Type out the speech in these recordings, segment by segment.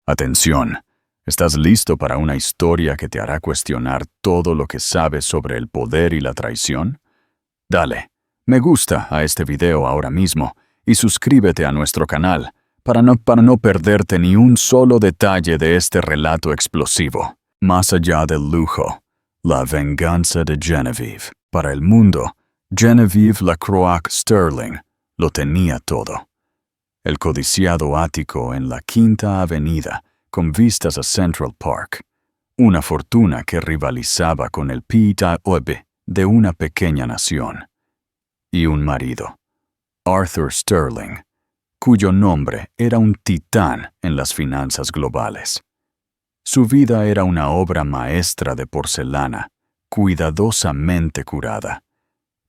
Atención, ¿estás listo para una historia que te hará cuestionar todo lo que sabes sobre el poder y la traición? Dale, me gusta a este video ahora mismo y suscríbete a nuestro canal para no perderte ni un solo detalle de este relato explosivo. Más allá del lujo, la venganza de Genevieve. Para el mundo, Genevieve Lacroix Sterling lo tenía todo. El codiciado ático en la Quinta Avenida, con vistas a Central Park, una fortuna que rivalizaba con el PIB de una pequeña nación, y un marido, Arthur Sterling, cuyo nombre era un titán en las finanzas globales. Su vida era una obra maestra de porcelana, cuidadosamente curada,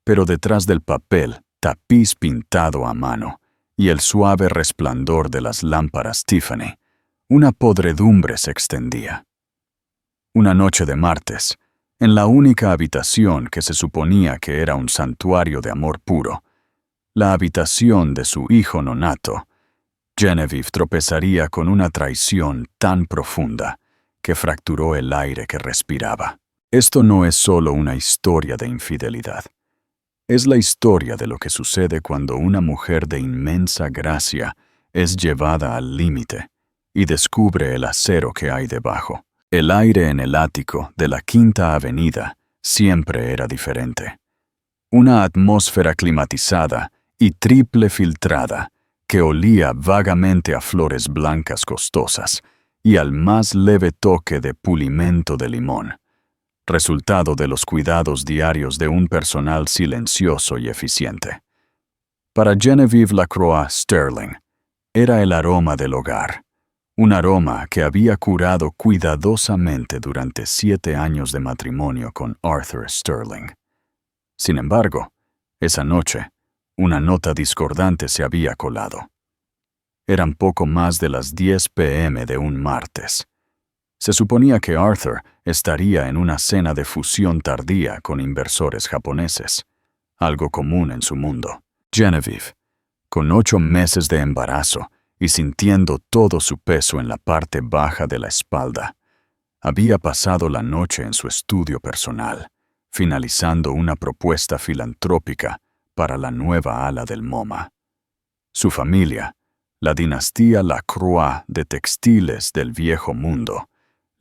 pero detrás del papel, tapiz pintado a mano, y el suave resplandor de las lámparas Tiffany, una podredumbre se extendía. Una noche de martes, en la única habitación que se suponía que era un santuario de amor puro, la habitación de su hijo nonato, Genevieve tropezaría con una traición tan profunda que fracturó el aire que respiraba. Esto no es solo una historia de infidelidad. Es la historia de lo que sucede cuando una mujer de inmensa gracia es llevada al límite y descubre el acero que hay debajo. El aire en el ático de la Quinta Avenida siempre era diferente. Una atmósfera climatizada y triple filtrada que olía vagamente a flores blancas costosas y al más leve toque de pulimento de limón, resultado de los cuidados diarios de un personal silencioso y eficiente. Para Genevieve Lacroix Sterling, era el aroma del hogar, un aroma que había curado cuidadosamente durante 7 años de matrimonio con Arthur Sterling. Sin embargo, esa noche, una nota discordante se había colado. Eran poco más de las 10 p.m. de un martes. Se suponía que Arthur estaría en una cena de fusión tardía con inversores japoneses, algo común en su mundo. Genevieve, con 8 meses de embarazo y sintiendo todo su peso en la parte baja de la espalda, había pasado la noche en su estudio personal, finalizando una propuesta filantrópica para la nueva ala del MoMA. Su familia, la dinastía Lacroix de textiles del viejo mundo,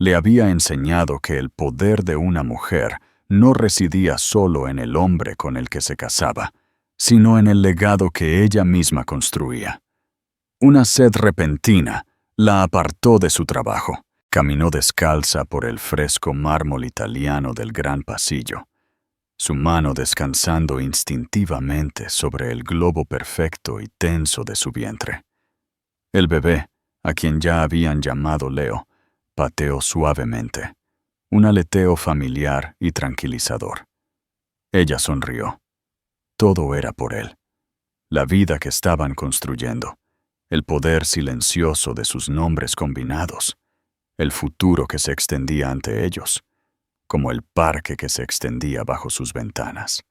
le había enseñado que el poder de una mujer no residía solo en el hombre con el que se casaba, sino en el legado que ella misma construía. Una sed repentina la apartó de su trabajo. Caminó descalza por el fresco mármol italiano del gran pasillo, su mano descansando instintivamente sobre el globo perfecto y tenso de su vientre. El bebé, a quien ya habían llamado Leo, pateó suavemente, un aleteo familiar y tranquilizador. Ella sonrió. Todo era por él. La vida que estaban construyendo, el poder silencioso de sus nombres combinados, el futuro que se extendía ante ellos, como el parque que se extendía bajo sus ventanas.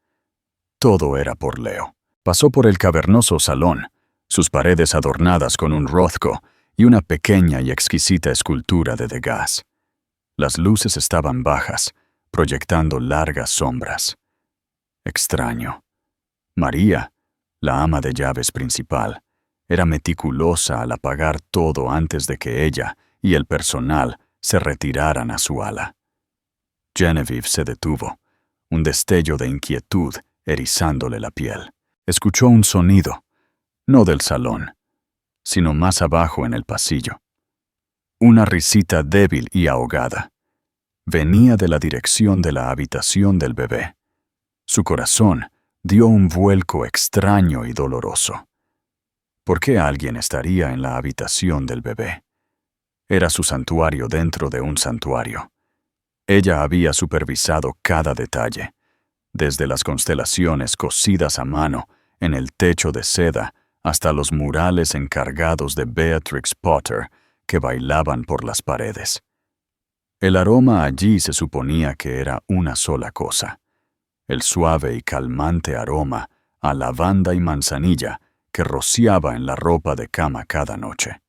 Todo era por Leo. Pasó por el cavernoso salón, sus paredes adornadas con un Rothko y una pequeña y exquisita escultura de Degas. Las luces estaban bajas, proyectando largas sombras. Extraño. María, la ama de llaves principal, era meticulosa al apagar todo antes de que ella y el personal se retiraran a su ala. Genevieve se detuvo, un destello de inquietud erizándole la piel. Escuchó un sonido, no del salón, sino más abajo en el pasillo. Una risita débil y ahogada. Venía de la dirección de la habitación del bebé. Su corazón dio un vuelco extraño y doloroso. ¿Por qué alguien estaría en la habitación del bebé? Era su santuario dentro de un santuario. Ella había supervisado cada detalle, desde las constelaciones cosidas a mano en el techo de seda hasta los murales encargados de Beatrix Potter que bailaban por las paredes. El aroma allí se suponía que era una sola cosa, el suave y calmante aroma a lavanda y manzanilla que rociaba en la ropa de cama cada noche.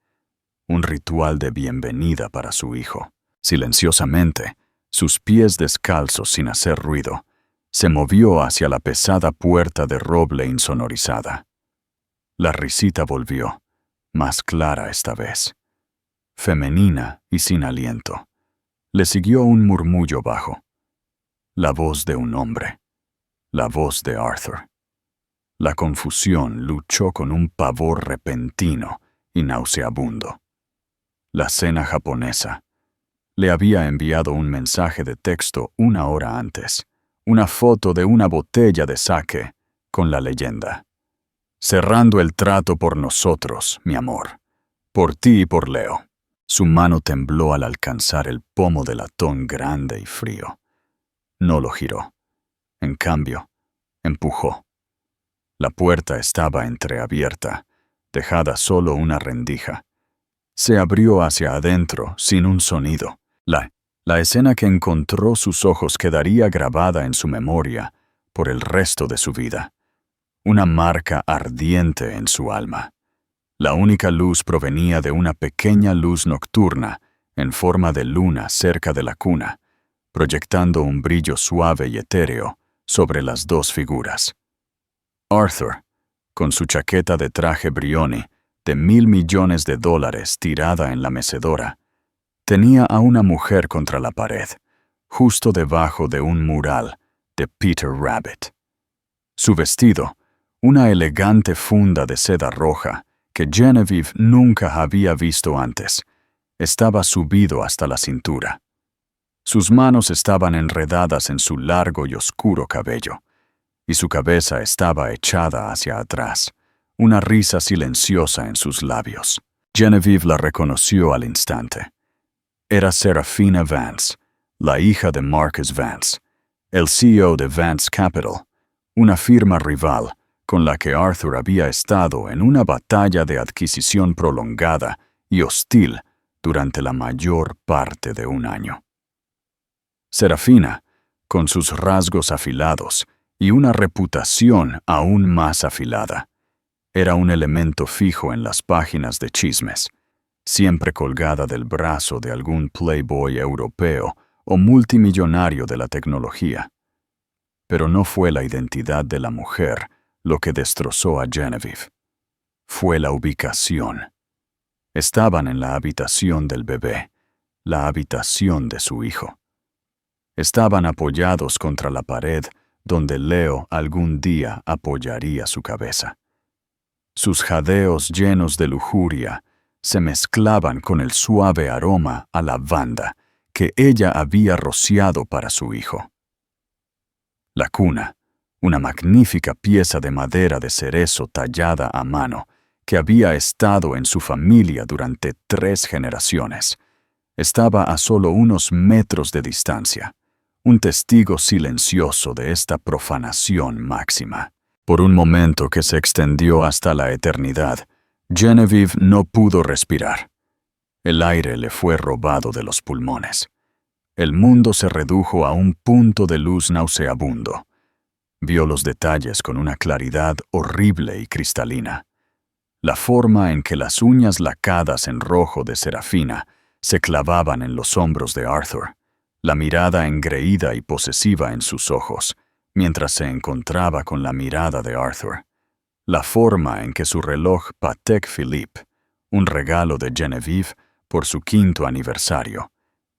un ritual de bienvenida para su hijo. Silenciosamente, sus pies descalzos sin hacer ruido, se movió hacia la pesada puerta de roble insonorizada. La risita volvió, más clara esta vez, femenina y sin aliento. Le siguió un murmullo bajo. La voz de un hombre. La voz de Arthur. La confusión luchó con un pavor repentino y nauseabundo. La cena japonesa. Le había enviado un mensaje de texto 1 hora antes, una foto de una botella de sake con la leyenda: cerrando el trato por nosotros, mi amor, por ti y por Leo. Su mano tembló al alcanzar el pomo del latón grande y frío. No lo giró. En cambio, empujó. La puerta estaba entreabierta, dejada solo una rendija. Se abrió hacia adentro sin un sonido. La escena que encontró sus ojos quedaría grabada en su memoria por el resto de su vida. Una marca ardiente en su alma. La única luz provenía de una pequeña luz nocturna en forma de luna cerca de la cuna, proyectando un brillo suave y etéreo sobre las dos figuras. Arthur, con su chaqueta de traje Brioni de $1,000 millones tirada en la mecedora, tenía a una mujer contra la pared, justo debajo de un mural de Peter Rabbit. Su vestido, una elegante funda de seda roja que Genevieve nunca había visto antes, estaba subido hasta la cintura. Sus manos estaban enredadas en su largo y oscuro cabello, y su cabeza estaba echada hacia atrás, una risa silenciosa en sus labios. Genevieve la reconoció al instante. Era Serafina Vance, la hija de Marcus Vance, el CEO de Vance Capital, una firma rival con la que Arthur había estado en una batalla de adquisición prolongada y hostil durante la mayor parte de un año. Serafina, con sus rasgos afilados y una reputación aún más afilada, era un elemento fijo en las páginas de chismes, siempre colgada del brazo de algún playboy europeo o multimillonario de la tecnología. Pero no fue la identidad de la mujer lo que destrozó a Genevieve. Fue la ubicación. Estaban en la habitación del bebé, la habitación de su hijo. Estaban apoyados contra la pared donde Leo algún día apoyaría su cabeza. Sus jadeos llenos de lujuria se mezclaban con el suave aroma a lavanda que ella había rociado para su hijo. La cuna, una magnífica pieza de madera de cerezo tallada a mano, que había estado en su familia durante 3 generaciones, estaba a solo unos metros de distancia, un testigo silencioso de esta profanación máxima. Por un momento que se extendió hasta la eternidad, Genevieve no pudo respirar. El aire le fue robado de los pulmones. El mundo se redujo a un punto de luz nauseabundo. Vio los detalles con una claridad horrible y cristalina. La forma en que las uñas lacadas en rojo de Serafina se clavaban en los hombros de Arthur, la mirada engreída y posesiva en sus ojos, mientras se encontraba con la mirada de Arthur, la forma en que su reloj Patek Philippe, un regalo de Genevieve por su 5º aniversario,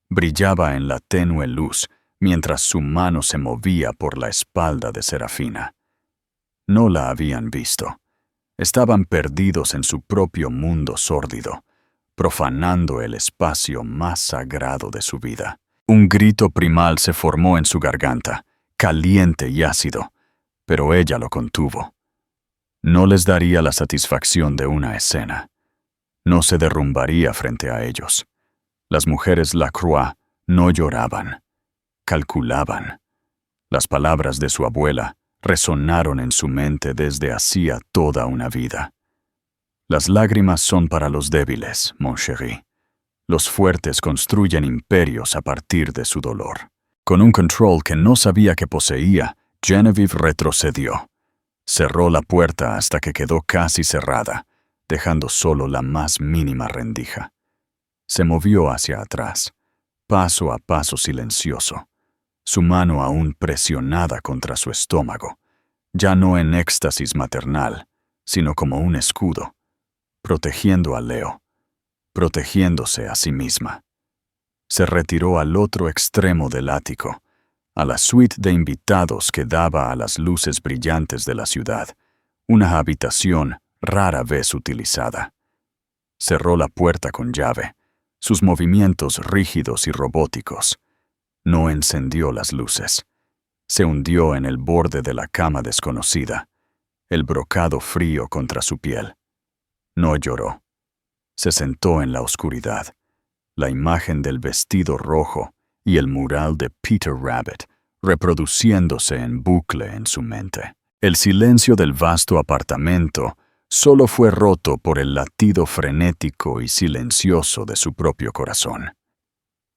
brillaba en la tenue luz mientras su mano se movía por la espalda de Serafina. No la habían visto. Estaban perdidos en su propio mundo sórdido, profanando el espacio más sagrado de su vida. Un grito primal se formó en su garganta, caliente y ácido, pero ella lo contuvo. No les daría la satisfacción de una escena. No se derrumbaría frente a ellos. Las mujeres Lacroix no lloraban, calculaban. Las palabras de su abuela resonaron en su mente desde hacía toda una vida. Las lágrimas son para los débiles, mon chéri. Los fuertes construyen imperios a partir de su dolor. Con un control que no sabía que poseía, Genevieve retrocedió. Cerró la puerta hasta que quedó casi cerrada, dejando solo la más mínima rendija. Se movió hacia atrás, paso a paso silencioso, su mano aún presionada contra su estómago, ya no en éxtasis maternal, sino como un escudo, protegiendo a Leo, protegiéndose a sí misma. Se retiró al otro extremo del ático, a la suite de invitados que daba a las luces brillantes de la ciudad, una habitación rara vez utilizada. Cerró la puerta con llave, sus movimientos rígidos y robóticos. No encendió las luces. Se hundió en el borde de la cama desconocida, el brocado frío contra su piel. No lloró. Se sentó en la oscuridad, la imagen del vestido rojo y el mural de Peter Rabbit reproduciéndose en bucle en su mente. El silencio del vasto apartamento solo fue roto por el latido frenético y silencioso de su propio corazón.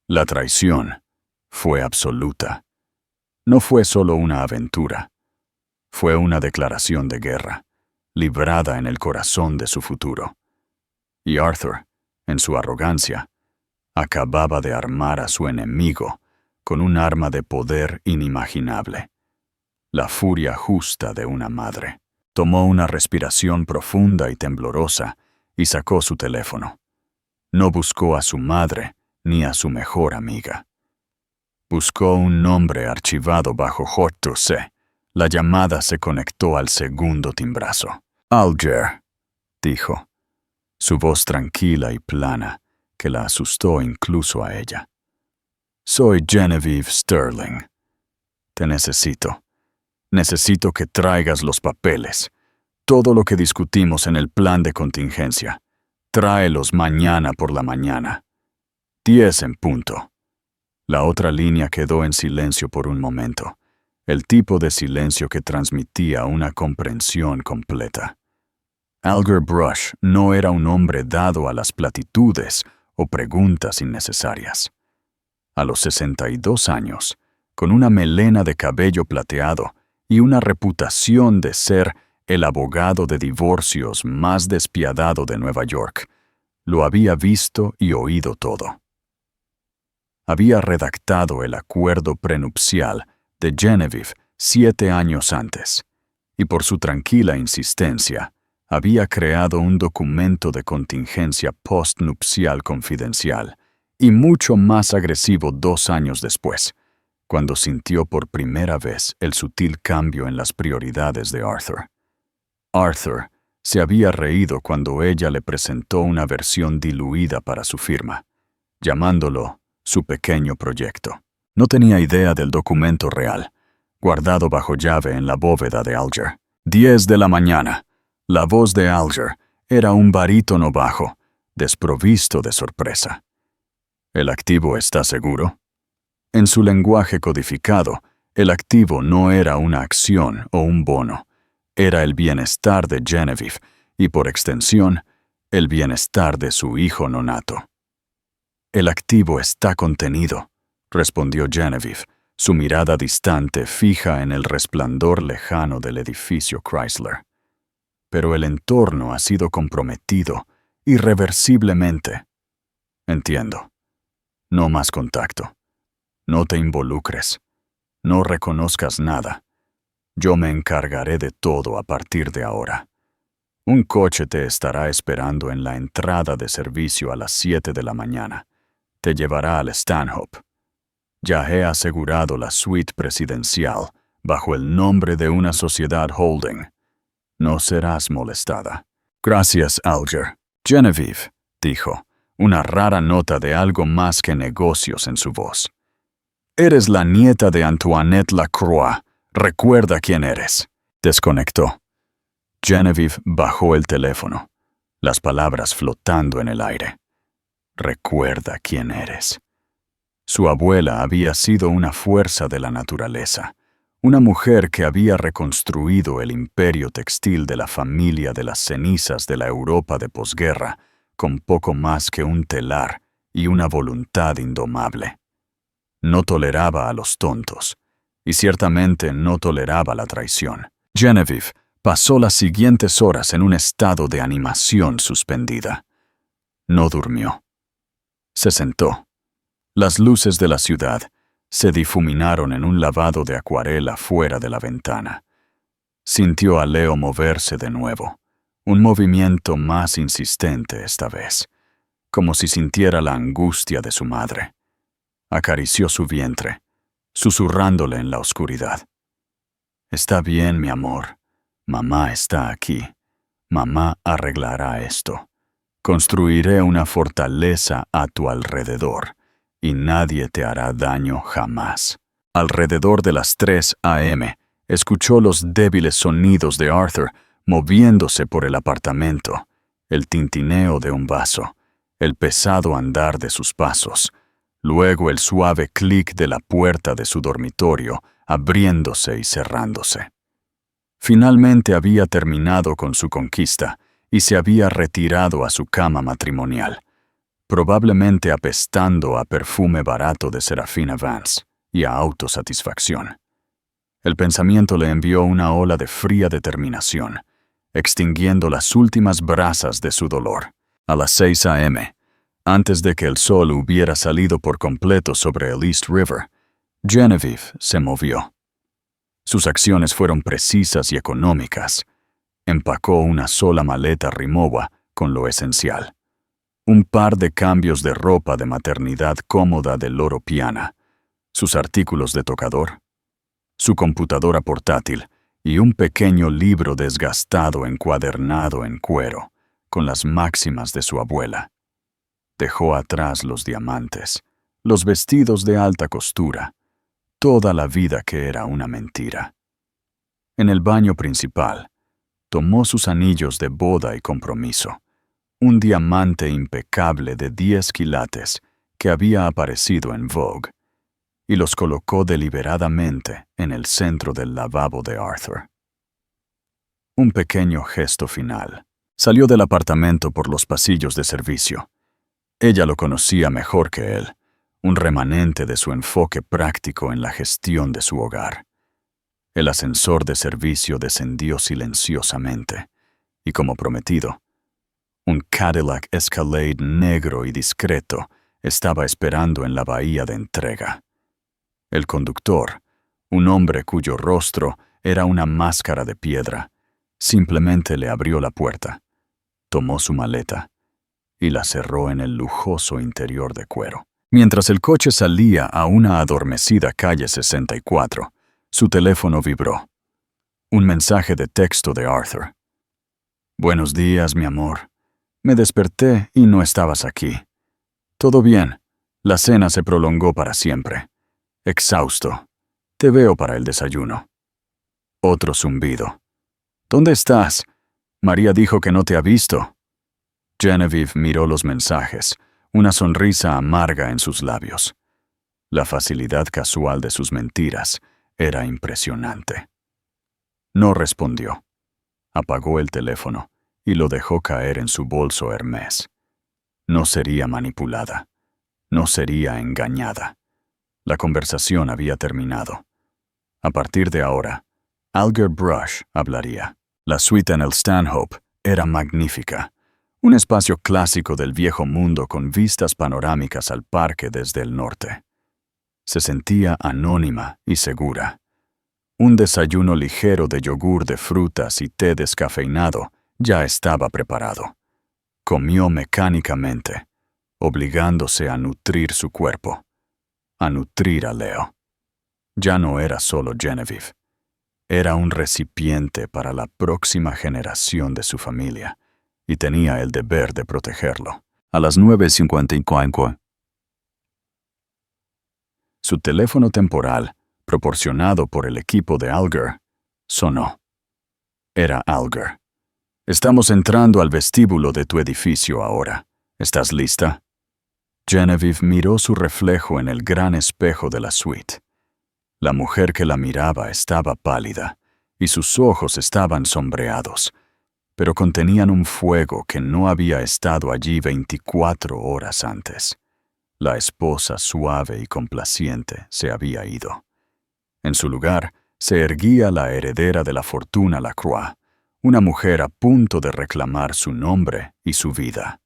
La traición fue absoluta. No fue solo una aventura. Fue una declaración de guerra, librada en el corazón de su futuro. Y Arthur, en su arrogancia, acababa de armar a su enemigo con un arma de poder inimaginable. La furia justa de una madre. Tomó una respiración profunda y temblorosa y sacó su teléfono. No buscó a su madre ni a su mejor amiga. Buscó un nombre archivado bajo J2C. La llamada se conectó al segundo timbrazo. Alger, dijo, su voz tranquila y plana, que la asustó incluso a ella. Soy Genevieve Sterling. Te necesito. Necesito que traigas los papeles. Todo lo que discutimos en el plan de contingencia. Tráelos mañana por la mañana. 10 en punto. La otra línea quedó en silencio por un momento. El tipo de silencio que transmitía una comprensión completa. Alger Brush no era un hombre dado a las platitudes o preguntas innecesarias. A los 62 años, con una melena de cabello plateado y una reputación de ser el abogado de divorcios más despiadado de Nueva York, lo había visto y oído todo. Había redactado el acuerdo prenupcial de Genevieve 7 años antes, y por su tranquila insistencia, había creado un documento de contingencia postnupcial confidencial y mucho más agresivo 2 años después, cuando sintió por primera vez el sutil cambio en las prioridades de Arthur. Arthur se había reído cuando ella le presentó una versión diluida para su firma, llamándolo su pequeño proyecto. No tenía idea del documento real, guardado bajo llave en la bóveda de Alger. 10 de la mañana. La voz de Alger era un barítono bajo, desprovisto de sorpresa. ¿El activo está seguro? En su lenguaje codificado, el activo no era una acción o un bono, era el bienestar de Genevieve y, por extensión, el bienestar de su hijo nonato. El activo está contenido, respondió Genevieve, su mirada distante fija en el resplandor lejano del edificio Chrysler. Pero el entorno ha sido comprometido irreversiblemente. Entiendo. No más contacto. No te involucres. No reconozcas nada. Yo me encargaré de todo a partir de ahora. Un coche te estará esperando en la entrada de servicio a las 7 de la mañana. Te llevará al Stanhope. Ya he asegurado la suite presidencial bajo el nombre de una sociedad holding. No serás molestada. Gracias, Alger. Genevieve, dijo, una rara nota de algo más que negocios en su voz. Eres la nieta de Antoinette Lacroix. Recuerda quién eres. Desconectó. Genevieve bajó el teléfono, las palabras flotando en el aire. Recuerda quién eres. Su abuela había sido una fuerza de la naturaleza, una mujer que había reconstruido el imperio textil de la familia de las cenizas de la Europa de posguerra con poco más que un telar y una voluntad indomable. No toleraba a los tontos, y ciertamente no toleraba la traición. Genevieve pasó las siguientes horas en un estado de animación suspendida. No durmió. Se sentó. Las luces de la ciudad se difuminaron en un lavado de acuarela fuera de la ventana. Sintió a Leo moverse de nuevo, un movimiento más insistente esta vez, como si sintiera la angustia de su madre. Acarició su vientre, susurrándole en la oscuridad. «Está bien, mi amor. Mamá está aquí. Mamá arreglará esto. Construiré una fortaleza a tu alrededor, y nadie te hará daño jamás». Alrededor de las 3 a.m., escuchó los débiles sonidos de Arthur moviéndose por el apartamento, el tintineo de un vaso, el pesado andar de sus pasos, luego el suave clic de la puerta de su dormitorio abriéndose y cerrándose. Finalmente había terminado con su conquista y se había retirado a su cama matrimonial, probablemente apestando a perfume barato de Serafina Vance y a autosatisfacción. El pensamiento le envió una ola de fría determinación, extinguiendo las últimas brasas de su dolor. A las 6 a.m., antes de que el sol hubiera salido por completo sobre el East River, Genevieve se movió. Sus acciones fueron precisas y económicas. Empacó una sola maleta Rimowa con lo esencial. Un par de cambios de ropa de maternidad cómoda de Loro Piana, sus artículos de tocador, su computadora portátil y un pequeño libro desgastado encuadernado en cuero, con las máximas de su abuela. Dejó atrás los diamantes, los vestidos de alta costura, toda la vida que era una mentira. En el baño principal, tomó sus anillos de boda y compromiso, un diamante impecable de 10 quilates que había aparecido en Vogue, y los colocó deliberadamente en el centro del lavabo de Arthur. Un pequeño gesto final. Salió del apartamento por los pasillos de servicio. Ella lo conocía mejor que él, un remanente de su enfoque práctico en la gestión de su hogar. El ascensor de servicio descendió silenciosamente, y como prometido, un Cadillac Escalade negro y discreto estaba esperando en la bahía de entrega. El conductor, un hombre cuyo rostro era una máscara de piedra, simplemente le abrió la puerta, tomó su maleta y la cerró en el lujoso interior de cuero. Mientras el coche salía a una adormecida calle 64, su teléfono vibró. Un mensaje de texto de Arthur. «Buenos días, mi amor. Me desperté y no estabas aquí. Todo bien. La cena se prolongó para siempre. Exhausto. Te veo para el desayuno». Otro zumbido. «¿Dónde estás? María dijo que no te ha visto». Genevieve miró los mensajes, una sonrisa amarga en sus labios. La facilidad casual de sus mentiras era impresionante. No respondió. Apagó el teléfono y lo dejó caer en su bolso Hermès. No sería manipulada. No sería engañada. La conversación había terminado. A partir de ahora, Alger Brush hablaría. La suite en el Stanhope era magnífica. Un espacio clásico del viejo mundo con vistas panorámicas al parque desde el norte. Se sentía anónima y segura. Un desayuno ligero de yogur de frutas y té descafeinado ya estaba preparado. Comió mecánicamente, obligándose a nutrir su cuerpo, a nutrir a Leo. Ya no era solo Genevieve. Era un recipiente para la próxima generación de su familia, y tenía el deber de protegerlo. A las 9:55. Su teléfono temporal, proporcionado por el equipo de Alger, sonó. Era Alger. «Estamos entrando al vestíbulo de tu edificio ahora. ¿Estás lista?» Genevieve miró su reflejo en el gran espejo de la suite. La mujer que la miraba estaba pálida, y sus ojos estaban sombreados, pero contenían un fuego que no había estado allí 24 horas antes. La esposa suave y complaciente se había ido. En su lugar se erguía la heredera de la fortuna Lacroix, una mujer a punto de reclamar su nombre y su vida.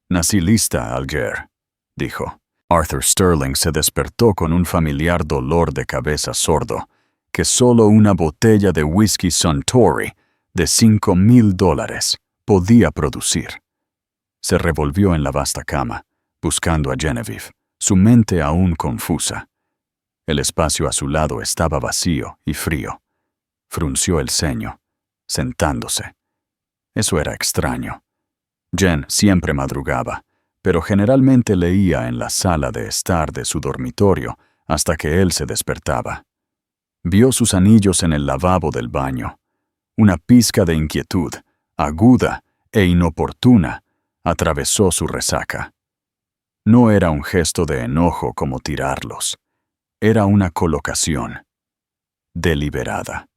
«Nací lista, Alger». dijo. Arthur Sterling se despertó con un familiar dolor de cabeza sordo que solo una botella de whisky Suntory de $5,000 podía producir. Se revolvió en la vasta cama, buscando a Genevieve, su mente aún confusa. El espacio a su lado estaba vacío y frío. Frunció el ceño, sentándose. Eso era extraño. Jen siempre madrugaba, pero generalmente leía en la sala de estar de su dormitorio hasta que él se despertaba. Vio sus anillos en el lavabo del baño. Una pizca de inquietud, aguda e inoportuna, atravesó su resaca. No era un gesto de enojo como tirarlos. Era una colocación. Deliberada.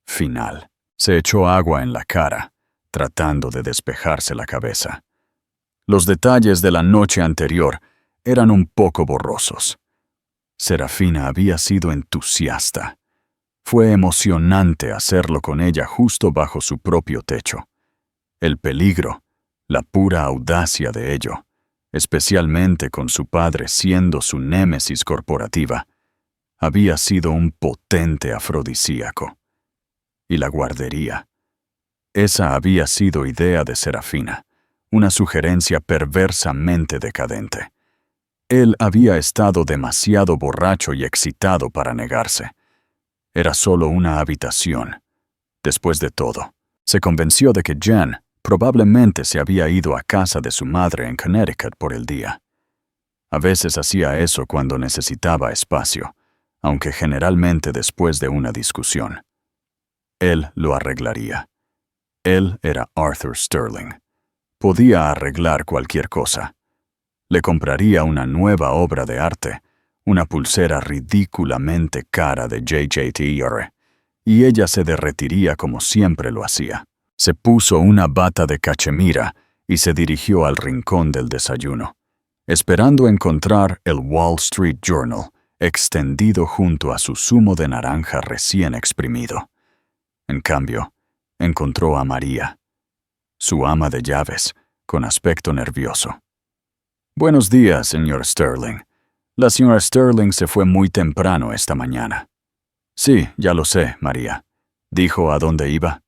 Final. Se echó agua en la cara, tratando de despejarse la cabeza. Los detalles de la noche anterior eran un poco borrosos. Serafina había sido entusiasta. Fue emocionante hacerlo con ella justo bajo su propio techo. El peligro, la pura audacia de ello, especialmente con su padre siendo su némesis corporativa, había sido un potente afrodisíaco. Y la guardería. Esa había sido idea de Serafina, una sugerencia perversamente decadente. Él había estado demasiado borracho y excitado para negarse. Era solo una habitación. Después de todo, se convenció de que Jen probablemente se había ido a casa de su madre en Connecticut por el día. A veces hacía eso cuando necesitaba espacio, aunque generalmente después de una discusión. Él lo arreglaría. Él era Arthur Sterling. Podía arreglar cualquier cosa. Le compraría una nueva obra de arte, una pulsera ridículamente cara de JJTR, y ella se derretiría como siempre lo hacía. Se puso una bata de cachemira y se dirigió al rincón del desayuno, esperando encontrar el Wall Street Journal extendido junto a su zumo de naranja recién exprimido. En cambio, encontró a María, su ama de llaves, con aspecto nervioso. «Buenos días, señor Sterling. La señora Sterling se fue muy temprano esta mañana». «Sí, ya lo sé, María». ¿Dijo a dónde iba?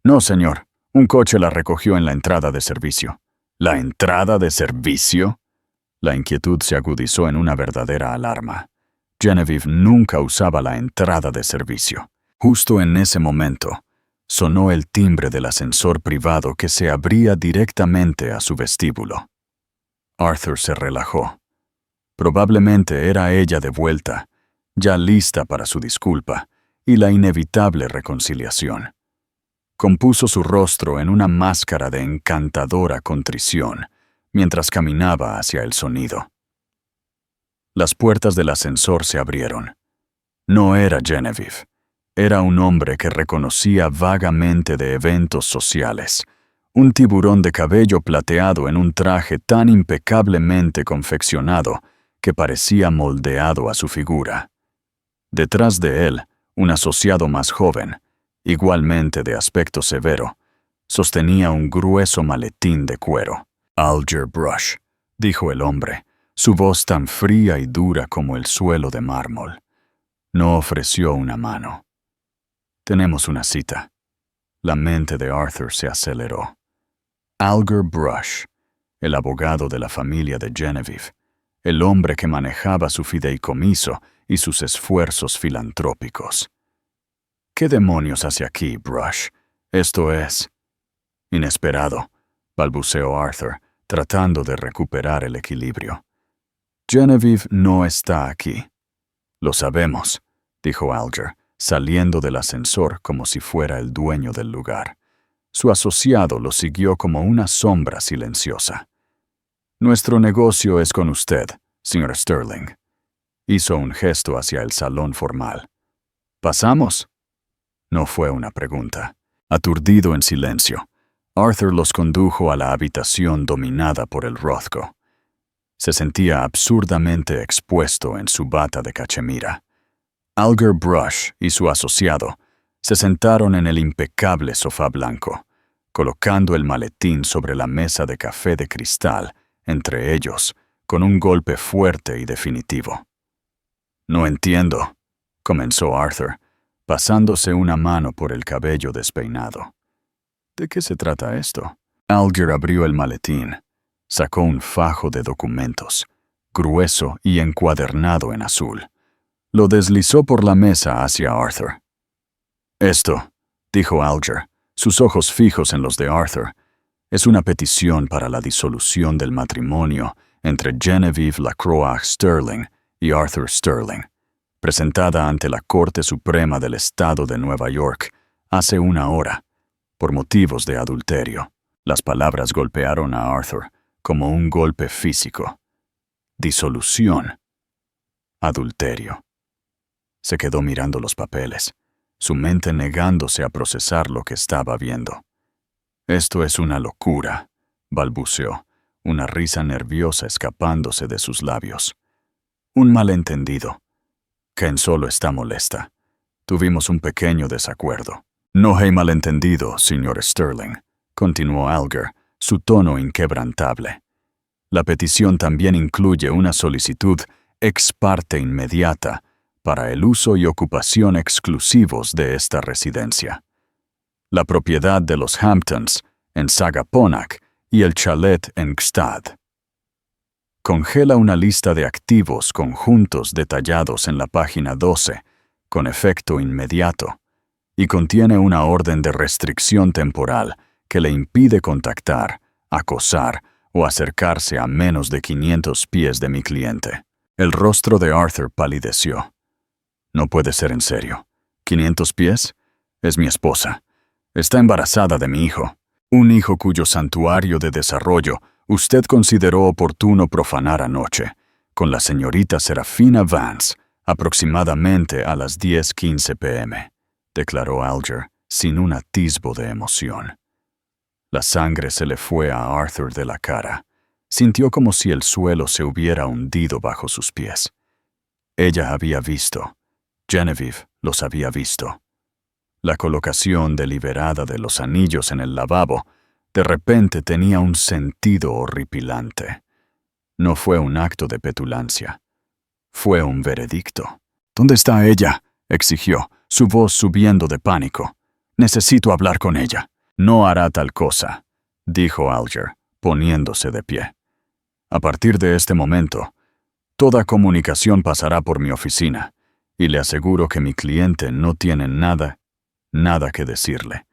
«No, señor. Un coche la recogió en la entrada de servicio». «¿La entrada de servicio?» La inquietud se agudizó en una verdadera alarma. Genevieve nunca usaba la entrada de servicio. Justo en ese momento, sonó el timbre del ascensor privado que se abría directamente a su vestíbulo. Arthur se relajó. Probablemente era ella de vuelta, ya lista para su disculpa y la inevitable reconciliación. Compuso su rostro en una máscara de encantadora contrición mientras caminaba hacia el sonido. Las puertas del ascensor se abrieron. No era Genevieve. Era un hombre que reconocía vagamente de eventos sociales, un tiburón de cabello plateado en un traje tan impecablemente confeccionado que parecía moldeado a su figura. Detrás de él, un asociado más joven, igualmente de aspecto severo, sostenía un grueso maletín de cuero. «Alger Brush», dijo el hombre, su voz tan fría y dura como el suelo de mármol. No ofreció una mano. «Tenemos una cita». La mente de Arthur se aceleró. Alger Brush, el abogado de la familia de Genevieve, el hombre que manejaba su fideicomiso y sus esfuerzos filantrópicos. «¿Qué demonios hace aquí, Brush? Esto es...» «Inesperado», balbuceó Arthur, tratando de recuperar el equilibrio. «Genevieve no está aquí». «Lo sabemos», dijo Alger, saliendo del ascensor como si fuera el dueño del lugar. Su asociado lo siguió como una sombra silenciosa. «Nuestro negocio es con usted, señor Sterling». Hizo un gesto hacia el salón formal. «¿Pasamos?» No fue una pregunta. Aturdido en silencio, Arthur los condujo a la habitación dominada por el Rothko. Se sentía absurdamente expuesto en su bata de cachemira. Alger Brush y su asociado se sentaron en el impecable sofá blanco, colocando el maletín sobre la mesa de café de cristal entre ellos, con un golpe fuerte y definitivo. «No entiendo», comenzó Arthur, pasándose una mano por el cabello despeinado. «¿De qué se trata esto?» Alger abrió el maletín, sacó un fajo de documentos, grueso y encuadernado en azul. Lo deslizó por la mesa hacia Arthur. «Esto», dijo Alger, sus ojos fijos en los de Arthur, «es una petición para la disolución del matrimonio entre Genevieve Lacroix Sterling y Arthur Sterling, presentada ante la Corte Suprema del Estado de Nueva York hace una hora, por motivos de adulterio». Las palabras golpearon a Arthur como un golpe físico. Disolución. Adulterio. Se quedó mirando los papeles, su mente negándose a procesar lo que estaba viendo. «Esto es una locura», balbuceó, una risa nerviosa escapándose de sus labios. «Un malentendido. Ken solo está molesta. Tuvimos un pequeño desacuerdo». «No hay malentendido, señor Sterling», continuó Alger, su tono inquebrantable. «La petición también incluye una solicitud ex parte inmediata para el uso y ocupación exclusivos de esta residencia. La propiedad de los Hamptons en Sagaponack y el chalet en Gstad. Congela una lista de activos conjuntos detallados en la página 12, con efecto inmediato, y contiene una orden de restricción temporal que le impide contactar, acosar o acercarse a menos de 500 pies de mi cliente». El rostro de Arthur palideció. «No puede ser en serio. ¿500 pies? Es mi esposa. Está embarazada de mi hijo. Un hijo cuyo santuario de desarrollo usted consideró oportuno profanar anoche, con la señorita Serafina Vance, aproximadamente a las 10:15 p.m., declaró Alger, sin un atisbo de emoción. La sangre se le fue a Arthur de la cara. Sintió como si el suelo se hubiera hundido bajo sus pies. Ella había visto. Genevieve los había visto. La colocación deliberada de los anillos en el lavabo de repente tenía un sentido horripilante. No fue un acto de petulancia. Fue un veredicto. «¿Dónde está ella?», exigió, su voz subiendo de pánico. «Necesito hablar con ella». «No hará tal cosa», dijo Alger, poniéndose de pie. «A partir de este momento, toda comunicación pasará por mi oficina, y le aseguro que mi cliente no tiene nada que decirle.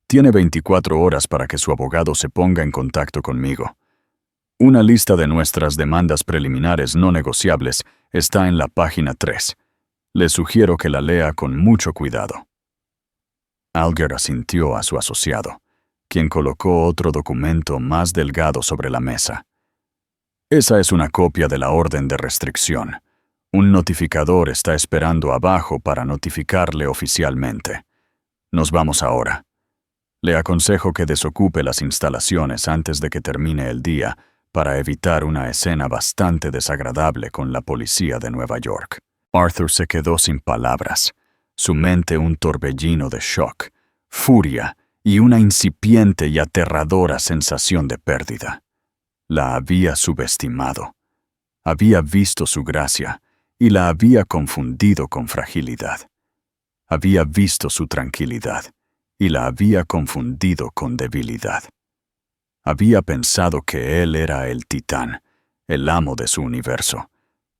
Tiene 24 horas para que su abogado se ponga en contacto conmigo. Una lista de nuestras demandas preliminares no negociables está en la página 3. Le sugiero que la lea con mucho cuidado». Alger asintió a su asociado, quien colocó otro documento más delgado sobre la mesa. «Esa es una copia de la orden de restricción. Un notificador está esperando abajo para notificarle oficialmente. Nos vamos ahora. Le aconsejo que desocupe las instalaciones antes de que termine el día para evitar una escena bastante desagradable con la policía de Nueva York». Arthur se quedó sin palabras, su mente un torbellino de shock, furia y una incipiente y aterradora sensación de pérdida. La había subestimado. Había visto su gracia y la había confundido con fragilidad. Había visto su tranquilidad y la había confundido con debilidad. Había pensado que él era el titán, el amo de su universo,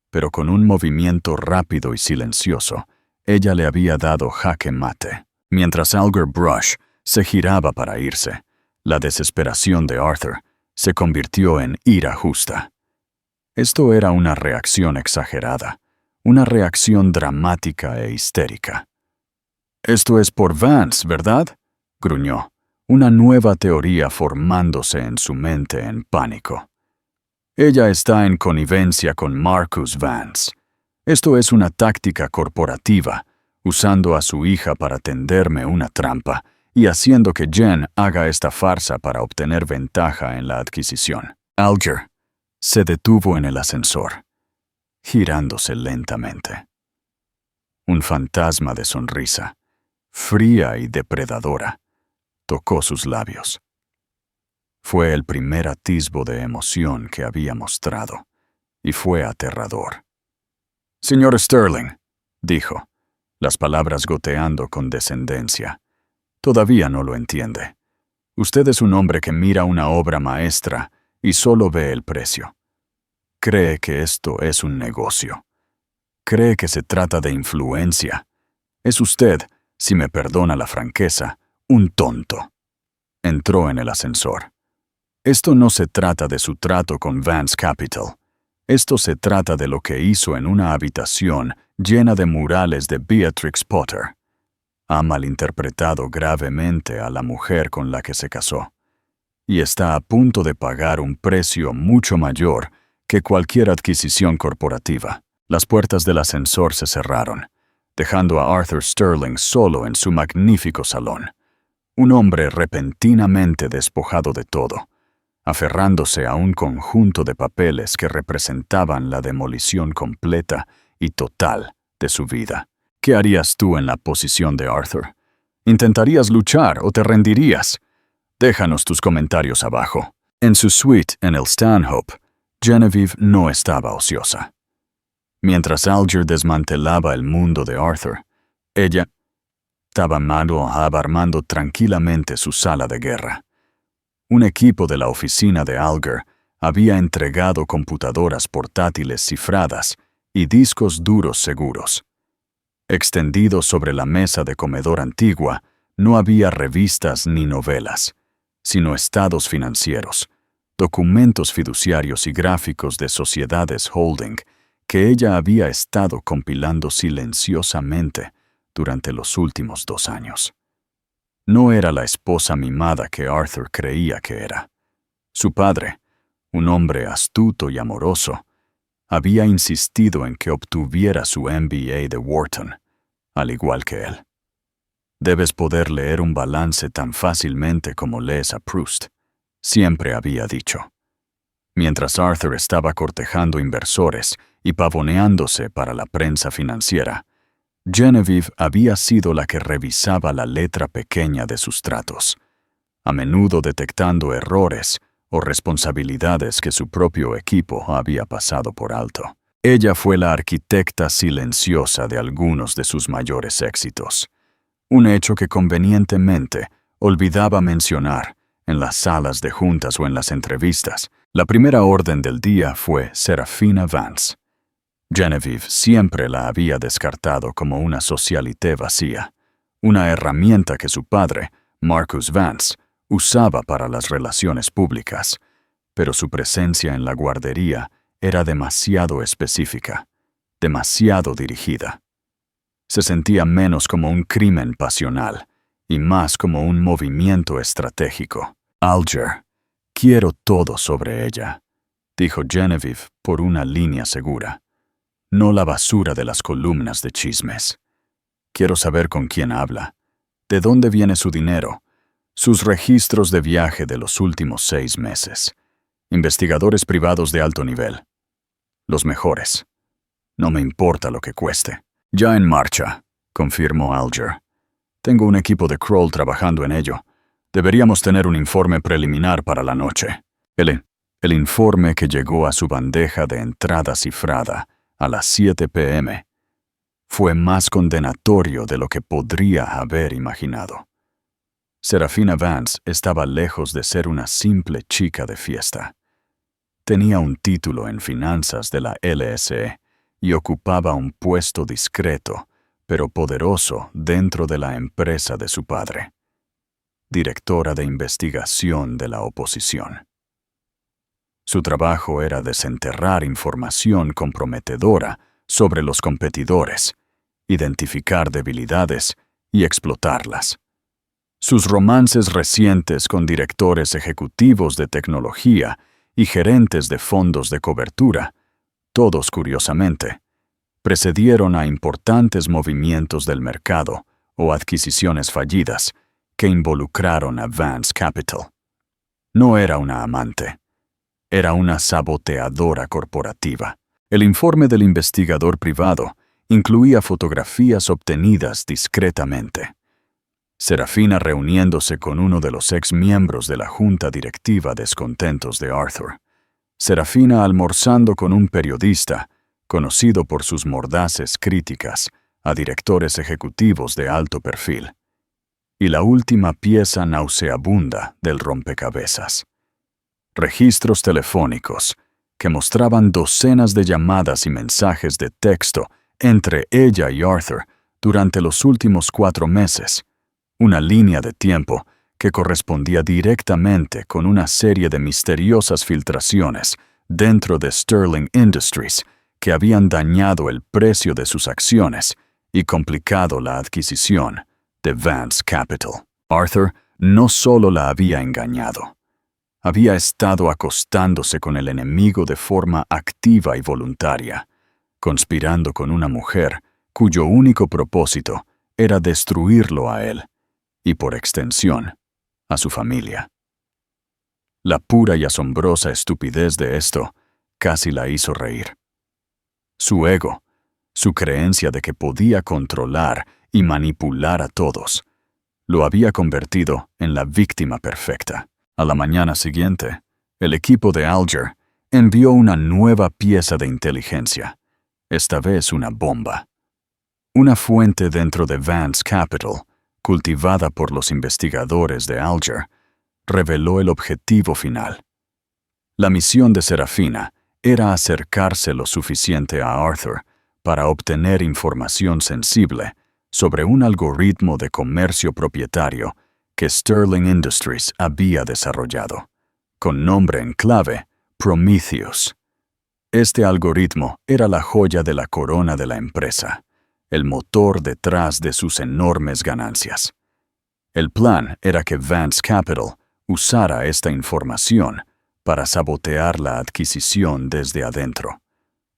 pero con un movimiento rápido y silencioso, ella le había dado jaque mate. Mientras Alger Brush se giraba para irse, la desesperación de Arthur se convirtió en ira justa. Esto era una reacción exagerada, una reacción dramática e histérica. «Esto es por Vance, ¿verdad?», gruñó, una nueva teoría formándose en su mente en pánico. «Ella está en connivencia con Marcus Vance. Esto es una táctica corporativa, usando a su hija para tenderme una trampa y haciendo que Jen haga esta farsa para obtener ventaja en la adquisición». Alger se detuvo en el ascensor, girándose lentamente. Un fantasma de sonrisa, fría y depredadora, tocó sus labios. Fue el primer atisbo de emoción que había mostrado, y fue aterrador. «Señor Sterling», dijo, las palabras goteando con descendencia. «Todavía no lo entiende. Usted es un hombre que mira una obra maestra y solo ve el precio. Cree que esto es un negocio. Cree que se trata de influencia. Es usted, si me perdona la franqueza, un tonto». Entró en el ascensor. Esto no se trata de su trato con Vance Capital. Esto se trata de lo que hizo en una habitación llena de murales de Beatrix Potter. Ha malinterpretado gravemente a la mujer con la que se casó, y está a punto de pagar un precio mucho mayor que cualquier adquisición corporativa. Las puertas del ascensor se cerraron, dejando a Arthur Sterling solo en su magnífico salón. Un hombre repentinamente despojado de todo, aferrándose a un conjunto de papeles que representaban la demolición completa y total de su vida. ¿Qué harías tú en la posición de Arthur? ¿Intentarías luchar o te rendirías? Déjanos tus comentarios abajo. En su suite en el Stanhope, Genevieve no estaba ociosa. Mientras Alger desmantelaba el mundo de Arthur, ella estaba armando tranquilamente su sala de guerra. Un equipo de la oficina de Alger había entregado computadoras portátiles cifradas y discos duros seguros. Extendidos sobre la mesa de comedor antigua, no había revistas ni novelas, sino estados financieros, documentos fiduciarios y gráficos de sociedades holding que ella había estado compilando silenciosamente durante los últimos 2 años. No era la esposa mimada que Arthur creía que era. Su padre, un hombre astuto y amoroso, había insistido en que obtuviera su MBA de Wharton, al igual que él. Debes poder leer un balance tan fácilmente como lees a Proust, siempre había dicho. Mientras Arthur estaba cortejando inversores y pavoneándose para la prensa financiera, Genevieve había sido la que revisaba la letra pequeña de sus tratos, a menudo detectando errores o responsabilidades que su propio equipo había pasado por alto. Ella fue la arquitecta silenciosa de algunos de sus mayores éxitos, un hecho que convenientemente olvidaba mencionar en las salas de juntas o en las entrevistas. La primera orden del día fue Serafina Vance. Genevieve siempre la había descartado como una socialité vacía, una herramienta que su padre, Marcus Vance, usaba para las relaciones públicas, pero su presencia en la guardería era demasiado específica, demasiado dirigida. Se sentía menos como un crimen pasional y más como un movimiento estratégico. «Alger, quiero todo sobre ella», dijo Genevieve por una línea segura. «No la basura de las columnas de chismes. Quiero saber con quién habla, de dónde viene su dinero, sus registros de viaje de los últimos 6 meses, investigadores privados de alto nivel. Los mejores. No me importa lo que cueste». «Ya en marcha», confirmó Alger. «Tengo un equipo de Kroll trabajando en ello. Deberíamos tener un informe preliminar para la noche». El informe que llegó a su bandeja de entrada cifrada a las 7 p.m. fue más condenatorio de lo que podría haber imaginado. Serafina Vance estaba lejos de ser una simple chica de fiesta. Tenía un título en finanzas de la LSE y ocupaba un puesto discreto, pero poderoso dentro de la empresa de su padre. Directora de investigación de la oposición. Su trabajo era desenterrar información comprometedora sobre los competidores, identificar debilidades y explotarlas. Sus romances recientes con directores ejecutivos de tecnología y gerentes de fondos de cobertura, todos curiosamente, precedieron a importantes movimientos del mercado o adquisiciones fallidas que involucraron a Vance Capital. No era una amante. Era una saboteadora corporativa. El informe del investigador privado incluía fotografías obtenidas discretamente. Serafina reuniéndose con uno de los ex miembros de la junta directiva descontentos de Arthur. Serafina almorzando con un periodista, conocido por sus mordaces críticas a directores ejecutivos de alto perfil. Y la última pieza nauseabunda del rompecabezas. Registros telefónicos que mostraban docenas de llamadas y mensajes de texto entre ella y Arthur durante los últimos 4 meses, una línea de tiempo que correspondía directamente con una serie de misteriosas filtraciones dentro de Sterling Industries que habían dañado el precio de sus acciones y complicado la adquisición de Vance Capital. Arthur no solo la había engañado, había estado acostándose con el enemigo de forma activa y voluntaria, conspirando con una mujer cuyo único propósito era destruirlo a él y, por extensión, a su familia. La pura y asombrosa estupidez de esto casi la hizo reír. Su ego, su creencia de que podía controlar y manipular a todos, lo había convertido en la víctima perfecta. A la mañana siguiente, el equipo de Alger envió una nueva pieza de inteligencia, esta vez una bomba. Una fuente dentro de Vance Capital, cultivada por los investigadores de Alger, reveló el objetivo final. La misión de Serafina era acercarse lo suficiente a Arthur para obtener información sensible sobre un algoritmo de comercio propietario que Sterling Industries había desarrollado, con nombre en clave Prometheus. Este algoritmo era la joya de la corona de la empresa, el motor detrás de sus enormes ganancias. El plan era que Vance Capital usara esta información para sabotear la adquisición desde adentro,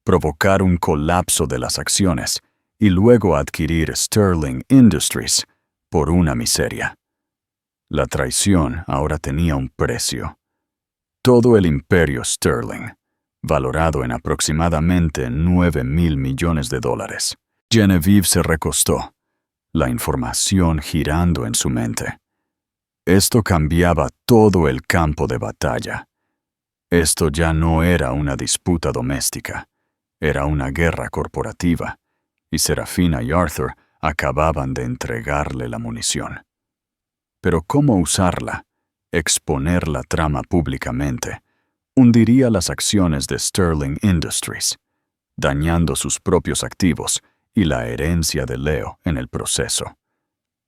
provocar un colapso de las acciones y luego adquirir Sterling Industries por una miseria. La traición ahora tenía un precio. Todo el imperio Sterling, valorado en aproximadamente $9,000 millones. Genevieve se recostó, la información girando en su mente. Esto cambiaba todo el campo de batalla. Esto ya no era una disputa doméstica, era una guerra corporativa, y Serafina y Arthur acababan de entregarle la munición. Pero cómo usarla, exponer la trama públicamente, hundiría las acciones de Sterling Industries, dañando sus propios activos y la herencia de Leo en el proceso.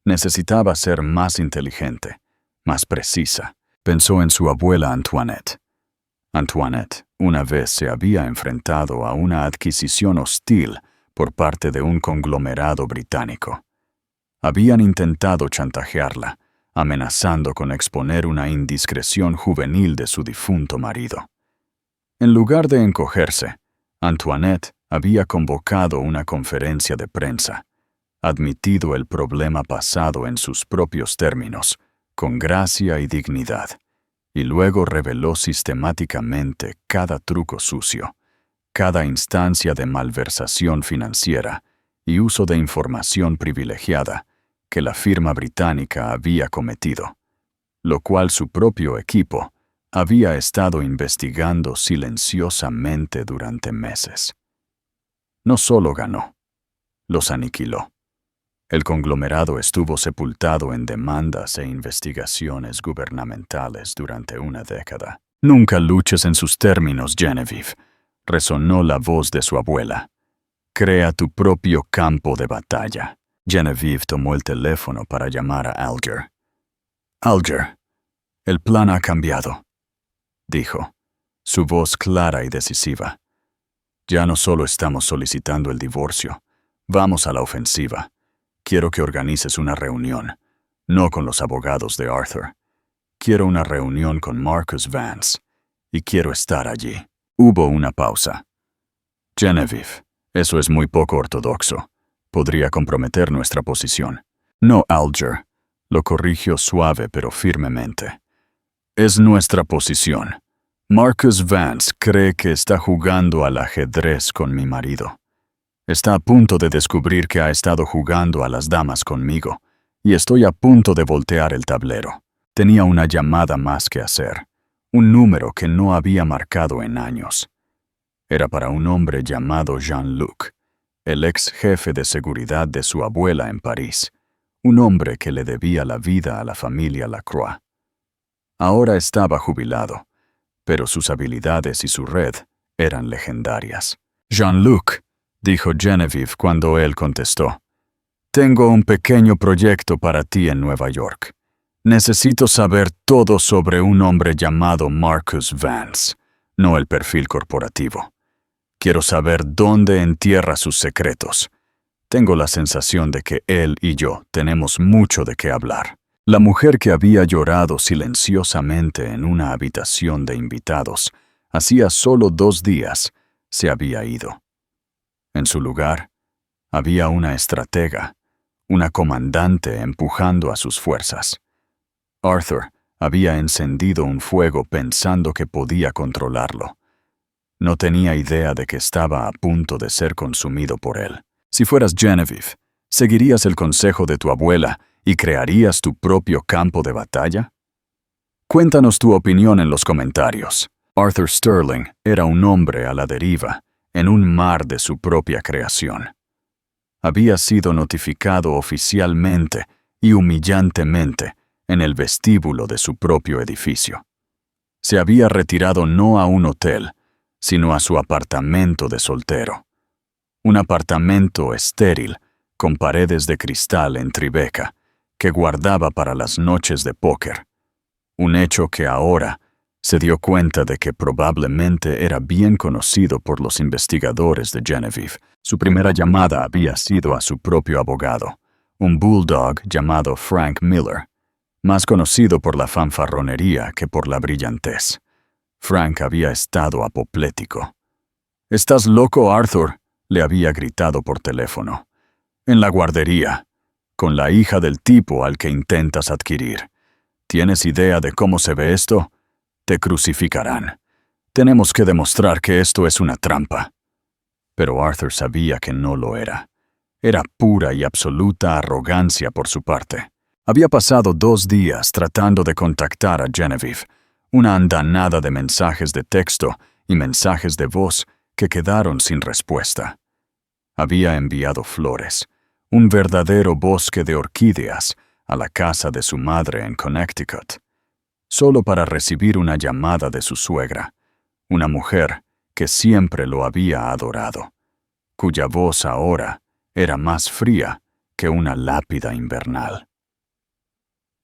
Necesitaba ser más inteligente, más precisa. Pensó en su abuela Antoinette. Antoinette una vez se había enfrentado a una adquisición hostil por parte de un conglomerado británico. Habían intentado chantajearla, amenazando con exponer una indiscreción juvenil de su difunto marido. En lugar de encogerse, Antoinette había convocado una conferencia de prensa, admitido el problema pasado en sus propios términos, con gracia y dignidad, y luego reveló sistemáticamente cada truco sucio, cada instancia de malversación financiera y uso de información privilegiada que la firma británica había cometido, lo cual su propio equipo había estado investigando silenciosamente durante meses. No solo ganó, los aniquiló. El conglomerado estuvo sepultado en demandas e investigaciones gubernamentales durante una década. Nunca luches en sus términos, Genevieve, resonó la voz de su abuela. Crea tu propio campo de batalla. Genevieve tomó el teléfono para llamar a Alger. Alger, el plan ha cambiado, dijo, su voz clara y decisiva. Ya no solo estamos solicitando el divorcio, vamos a la ofensiva. Quiero que organices una reunión, no con los abogados de Arthur. Quiero una reunión con Marcus Vance, y quiero estar allí. Hubo una pausa. Genevieve, eso es muy poco ortodoxo. Podría comprometer nuestra posición. No, Alger, lo corrigió suave pero firmemente. Es nuestra posición. Marcus Vance cree que está jugando al ajedrez con mi marido. Está a punto de descubrir que ha estado jugando a las damas conmigo, y estoy a punto de voltear el tablero. Tenía una llamada más que hacer, un número que no había marcado en años. Era para un hombre llamado Jean-Luc, el ex jefe de seguridad de su abuela en París, un hombre que le debía la vida a la familia Lacroix. Ahora estaba jubilado, pero sus habilidades y su red eran legendarias. «Jean-Luc», dijo Genevieve cuando él contestó, «tengo un pequeño proyecto para ti en Nueva York. Necesito saber todo sobre un hombre llamado Marcus Vance, no el perfil corporativo. Quiero saber dónde entierra sus secretos. Tengo la sensación de que él y yo tenemos mucho de qué hablar». La mujer que había llorado silenciosamente en una habitación de invitados hacía solo 2 días se había ido. En su lugar, había una estratega, una comandante empujando a sus fuerzas. Arthur había encendido un fuego pensando que podía controlarlo. No tenía idea de que estaba a punto de ser consumido por él. Si fueras Genevieve, ¿seguirías el consejo de tu abuela y crearías tu propio campo de batalla? Cuéntanos tu opinión en los comentarios. Arthur Sterling era un hombre a la deriva, en un mar de su propia creación. Había sido notificado oficialmente y humillantemente en el vestíbulo de su propio edificio. Se había retirado no a un hotel, sino a su apartamento de soltero. Un apartamento estéril, con paredes de cristal en Tribeca, que guardaba para las noches de póker. Un hecho que ahora se dio cuenta de que probablemente era bien conocido por los investigadores de Genevieve. Su primera llamada había sido a su propio abogado, un bulldog llamado Frank Miller, más conocido por la fanfarronería que por la brillantez. Frank había estado apoplético. «¿Estás loco, Arthur?», le había gritado por teléfono. «En la guardería, con la hija del tipo al que intentas adquirir. ¿Tienes idea de cómo se ve esto? Te crucificarán. Tenemos que demostrar que esto es una trampa». Pero Arthur sabía que no lo era. Era pura y absoluta arrogancia por su parte. Había pasado 2 días tratando de contactar a Genevieve, una andanada de mensajes de texto y mensajes de voz que quedaron sin respuesta. Había enviado flores, un verdadero bosque de orquídeas, a la casa de su madre en Connecticut, solo para recibir una llamada de su suegra, una mujer que siempre lo había adorado, cuya voz ahora era más fría que una lápida invernal.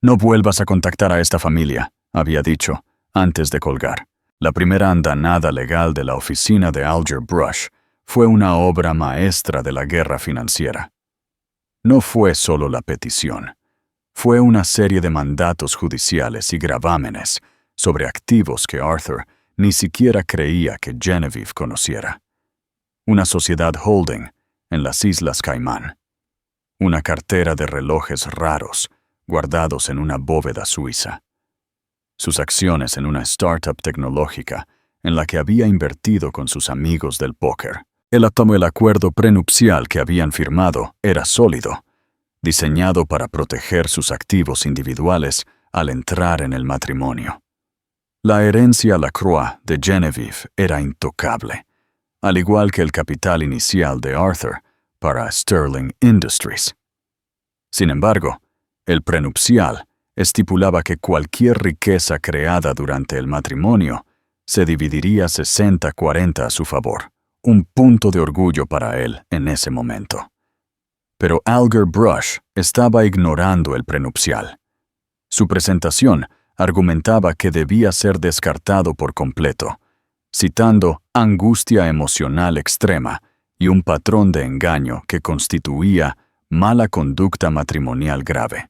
«No vuelvas a contactar a esta familia», había dicho, antes de colgar. La primera andanada legal de la oficina de Alger Brush fue una obra maestra de la guerra financiera. No fue solo la petición. Fue una serie de mandatos judiciales y gravámenes sobre activos que Arthur ni siquiera creía que Genevieve conociera. Una sociedad holding en las Islas Caimán. Una cartera de relojes raros guardados en una bóveda suiza. Sus acciones en una startup tecnológica en la que había invertido con sus amigos del póker. El acuerdo prenupcial que habían firmado era sólido, diseñado para proteger sus activos individuales al entrar en el matrimonio. La herencia Lacroix de Genevieve era intocable, al igual que el capital inicial de Arthur para Sterling Industries. Sin embargo, el prenupcial estipulaba que cualquier riqueza creada durante el matrimonio se dividiría 60-40 a su favor, un punto de orgullo para él en ese momento. Pero Alger Brush estaba ignorando el prenupcial. Su presentación argumentaba que debía ser descartado por completo, citando angustia emocional extrema y un patrón de engaño que constituía mala conducta matrimonial grave.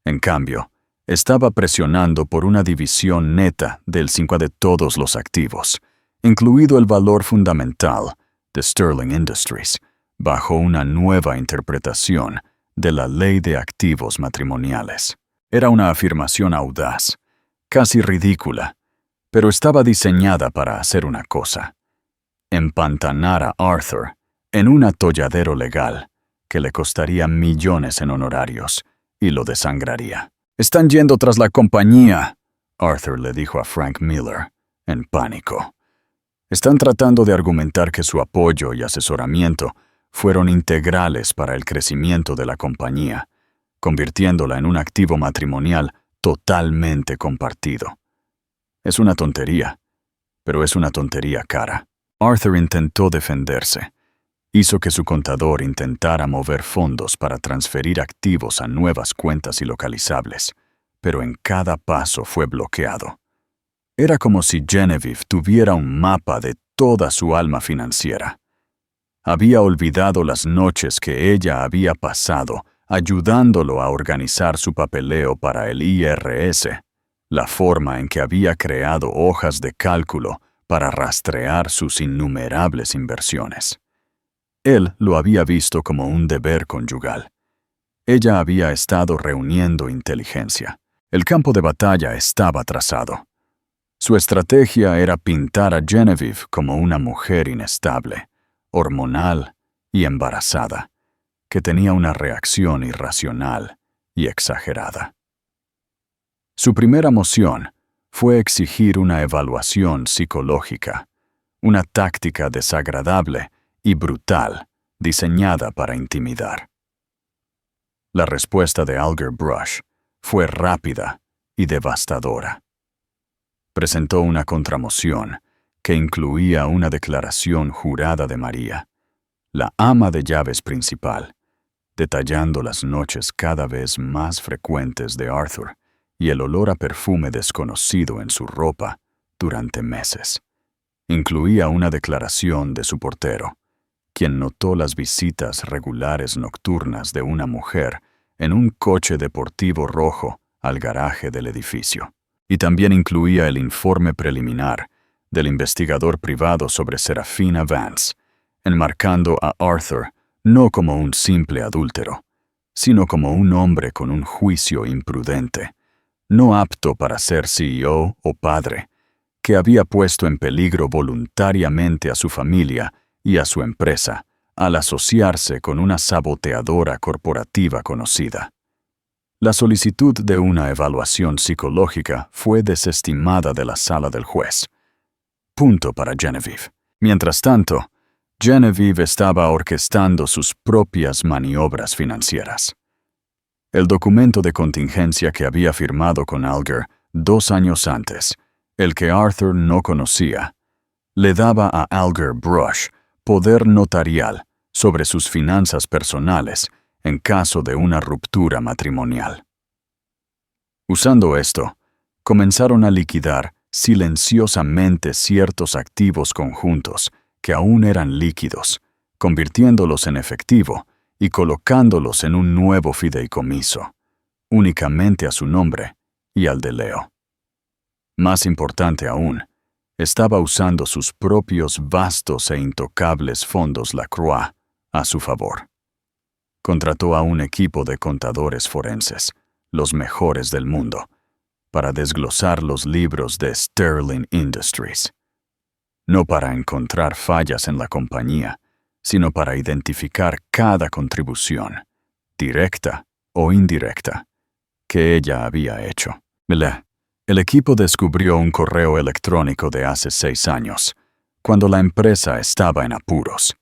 En cambio, estaba presionando por una división neta del 5 de todos los activos, incluido el valor fundamental de Sterling Industries, bajo una nueva interpretación de la ley de activos matrimoniales. Era una afirmación audaz, casi ridícula, pero estaba diseñada para hacer una cosa: empantanar a Arthur en un atolladero legal que le costaría millones en honorarios y lo desangraría. «Están yendo tras la compañía», Arthur le dijo a Frank Miller, en pánico. Están tratando de argumentar que su apoyo y asesoramiento fueron integrales para el crecimiento de la compañía, convirtiéndola en un activo matrimonial totalmente compartido. Es una tontería, pero es una tontería cara. Arthur intentó defenderse. Hizo que su contador intentara mover fondos para transferir activos a nuevas cuentas ilocalizables, pero en cada paso fue bloqueado. Era como si Genevieve tuviera un mapa de toda su alma financiera. Había olvidado las noches que ella había pasado ayudándolo a organizar su papeleo para el IRS, la forma en que había creado hojas de cálculo para rastrear sus innumerables inversiones. Él lo había visto como un deber conyugal. Ella había estado reuniendo inteligencia. El campo de batalla estaba trazado. Su estrategia era pintar a Genevieve como una mujer inestable, hormonal y embarazada, que tenía una reacción irracional y exagerada. Su primera moción fue exigir una evaluación psicológica, una táctica desagradable y brutal diseñada para intimidar. La respuesta de Alger Brush fue rápida y devastadora. Presentó una contramoción que incluía una declaración jurada de María, la ama de llaves principal, detallando las noches cada vez más frecuentes de Arthur y el olor a perfume desconocido en su ropa durante meses. Incluía una declaración de su portero, quien notó las visitas regulares nocturnas de una mujer en un coche deportivo rojo al garaje del edificio. Y también incluía el informe preliminar del investigador privado sobre Serafina Vance, enmarcando a Arthur no como un simple adúltero, sino como un hombre con un juicio imprudente, no apto para ser CEO o padre, que había puesto en peligro voluntariamente a su familia y a su empresa al asociarse con una saboteadora corporativa conocida. La solicitud de una evaluación psicológica fue desestimada de la sala del juez. Punto para Genevieve. Mientras tanto, Genevieve estaba orquestando sus propias maniobras financieras. El documento de contingencia que había firmado con Alger 2 años antes, el que Arthur no conocía, le daba a Alger Brush poder notarial sobre sus finanzas personales en caso de una ruptura matrimonial. Usando esto, comenzaron a liquidar silenciosamente ciertos activos conjuntos que aún eran líquidos, convirtiéndolos en efectivo y colocándolos en un nuevo fideicomiso, únicamente a su nombre y al de Leo. Más importante aún, estaba usando sus propios vastos e intocables fondos Lacroix a su favor. Contrató a un equipo de contadores forenses, los mejores del mundo, para desglosar los libros de Sterling Industries. No para encontrar fallas en la compañía, sino para identificar cada contribución, directa o indirecta, que ella había hecho. El equipo descubrió un correo electrónico de hace 6 años, cuando la empresa estaba en apuros.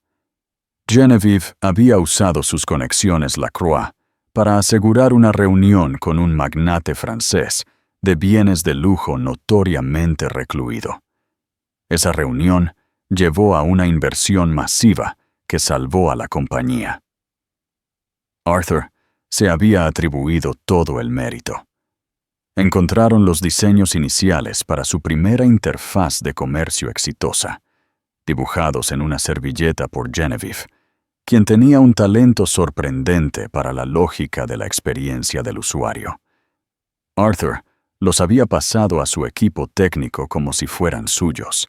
Genevieve había usado sus conexiones Lacroix para asegurar una reunión con un magnate francés de bienes de lujo notoriamente recluido. Esa reunión llevó a una inversión masiva que salvó a la compañía. Arthur se había atribuido todo el mérito. Encontraron los diseños iniciales para su primera interfaz de comercio exitosa, dibujados en una servilleta por Genevieve, quien tenía un talento sorprendente para la lógica de la experiencia del usuario. Arthur los había pasado a su equipo técnico como si fueran suyos.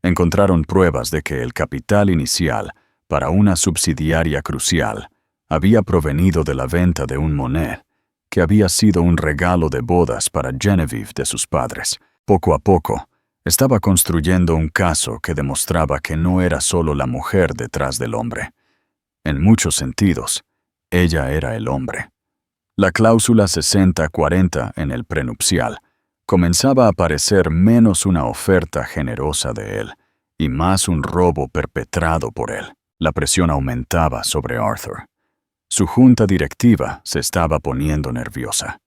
Encontraron pruebas de que el capital inicial para una subsidiaria crucial había provenido de la venta de un Monet, que había sido un regalo de bodas para Genevieve de sus padres. Poco a poco, estaba construyendo un caso que demostraba que no era solo la mujer detrás del hombre. En muchos sentidos, ella era el hombre. La cláusula 60-40 en el prenupcial comenzaba a parecer menos una oferta generosa de él y más un robo perpetrado por él. La presión aumentaba sobre Arthur. Su junta directiva se estaba poniendo nerviosa.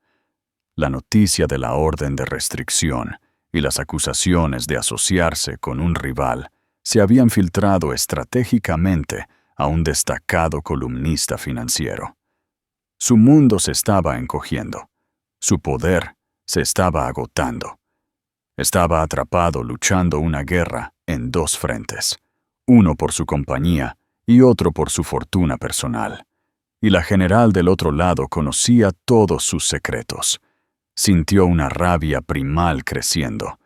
La noticia de la orden de restricción y las acusaciones de asociarse con un rival se habían filtrado estratégicamente a un destacado columnista financiero. Su mundo se estaba encogiendo. Su poder se estaba agotando. Estaba atrapado luchando una guerra en dos frentes, uno por su compañía y otro por su fortuna personal. Y la general del otro lado conocía todos sus secretos. Sintió una rabia primal creciendo,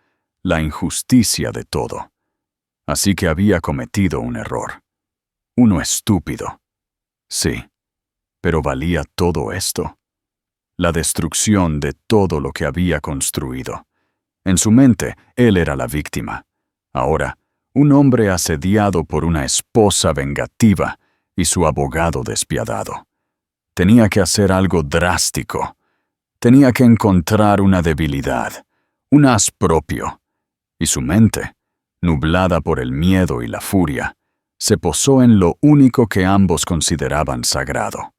la injusticia de todo. Así que había cometido un error. Uno estúpido. Sí, pero ¿valía todo esto? La destrucción de todo lo que había construido. En su mente, él era la víctima. Ahora, un hombre asediado por una esposa vengativa y su abogado despiadado. Tenía que hacer algo drástico. Tenía que encontrar una debilidad, un as propio. Y su mente, nublada por el miedo y la furia, se posó en lo único que ambos consideraban sagrado: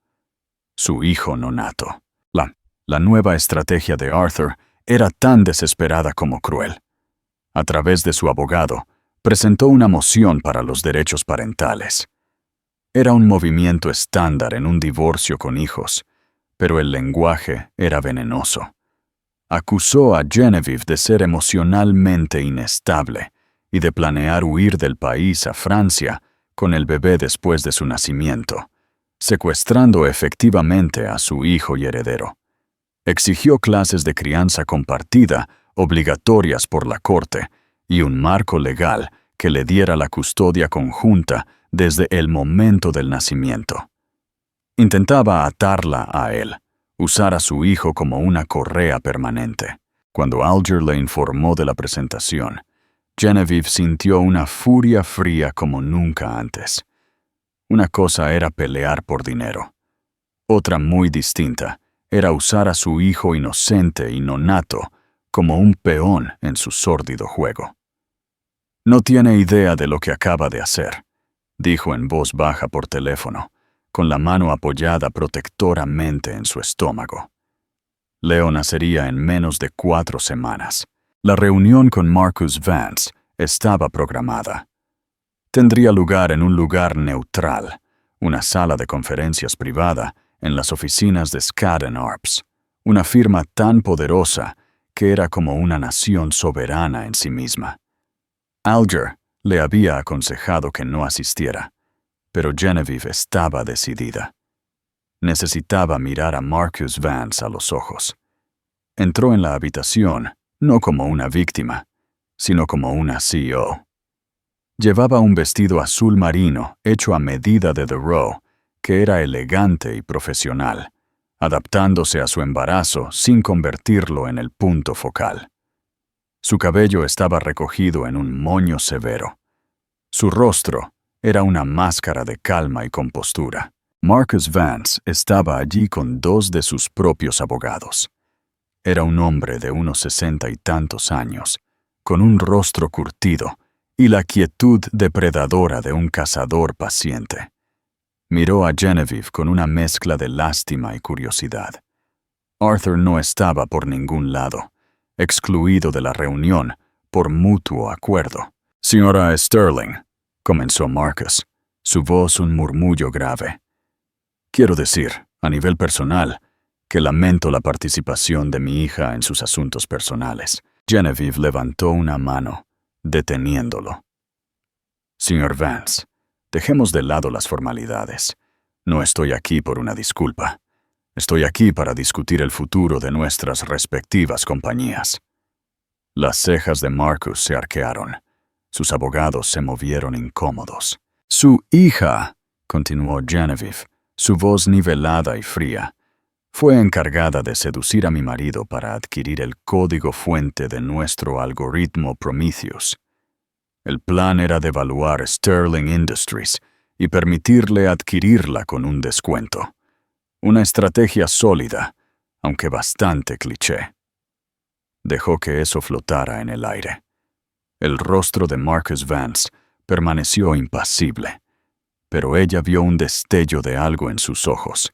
su hijo nonato. La nueva estrategia de Arthur era tan desesperada como cruel. A través de su abogado, presentó una moción para los derechos parentales. Era un movimiento estándar en un divorcio con hijos, pero el lenguaje era venenoso. Acusó a Genevieve de ser emocionalmente inestable y de planear huir del país a Francia con el bebé después de su nacimiento, secuestrando efectivamente a su hijo y heredero. Exigió clases de crianza compartida obligatorias por la corte y un marco legal que le diera la custodia conjunta desde el momento del nacimiento. Intentaba atarla a él, usar a su hijo como una correa permanente. Cuando Alger le informó de la presentación, Genevieve sintió una furia fría como nunca antes. Una cosa era pelear por dinero. Otra muy distinta era usar a su hijo inocente y nonato como un peón en su sórdido juego. «No tiene idea de lo que acaba de hacer», dijo en voz baja por teléfono, con la mano apoyada protectoramente en su estómago. Leo nacería en menos de 4 semanas. La reunión con Marcus Vance estaba programada. Tendría lugar en un lugar neutral, una sala de conferencias privada en las oficinas de Skadden Arps, una firma tan poderosa que era como una nación soberana en sí misma. Alger le había aconsejado que no asistiera, pero Genevieve estaba decidida. Necesitaba mirar a Marcus Vance a los ojos. Entró en la habitación no como una víctima, sino como una CEO. Llevaba un vestido azul marino hecho a medida de Theroux, que era elegante y profesional, adaptándose a su embarazo sin convertirlo en el punto focal. Su cabello estaba recogido en un moño severo. Su rostro era una máscara de calma y compostura. Marcus Vance estaba allí con 2 de sus propios abogados. Era un hombre de unos 60 y tantos años, con un rostro curtido y la quietud depredadora de un cazador paciente. Miró a Genevieve con una mezcla de lástima y curiosidad. Arthur no estaba por ningún lado, excluido de la reunión por mutuo acuerdo. «Señora Sterling», comenzó Marcus, su voz un murmullo grave. «Quiero decir, a nivel personal, que lamento la participación de mi hija en sus asuntos personales». Genevieve levantó una mano, deteniéndolo. «Señor Vance, dejemos de lado las formalidades. No estoy aquí por una disculpa. Estoy aquí para discutir el futuro de nuestras respectivas compañías». Las cejas de Marcus se arquearon. Sus abogados se movieron incómodos. «Su hija», continuó Genevieve, su voz nivelada y fría, «fue encargada de seducir a mi marido para adquirir el código fuente de nuestro algoritmo Prometheus. El plan era devaluar Sterling Industries y permitirle adquirirla con un descuento. Una estrategia sólida, aunque bastante cliché». Dejó que eso flotara en el aire. El rostro de Marcus Vance permaneció impasible, pero ella vio un destello de algo en sus ojos.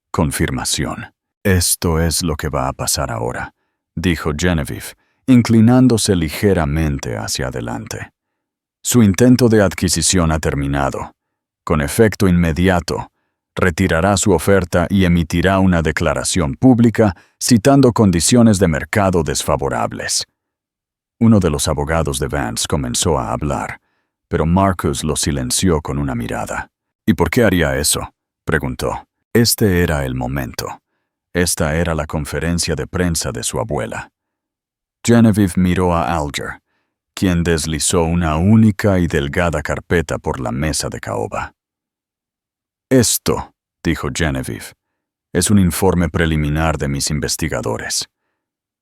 Confirmación. Esto es lo que va a pasar ahora, dijo Genevieve, inclinándose ligeramente hacia adelante. Su intento de adquisición ha terminado. Con efecto inmediato, retirará su oferta y emitirá una declaración pública citando condiciones de mercado desfavorables. Uno de los abogados de Vance comenzó a hablar, pero Marcus lo silenció con una mirada. ¿Y por qué haría eso?, preguntó. Este era el momento. Esta era la conferencia de prensa de su abuela. Genevieve miró a Alger, quien deslizó una única y delgada carpeta por la mesa de caoba. Esto, dijo Genevieve, es un informe preliminar de mis investigadores.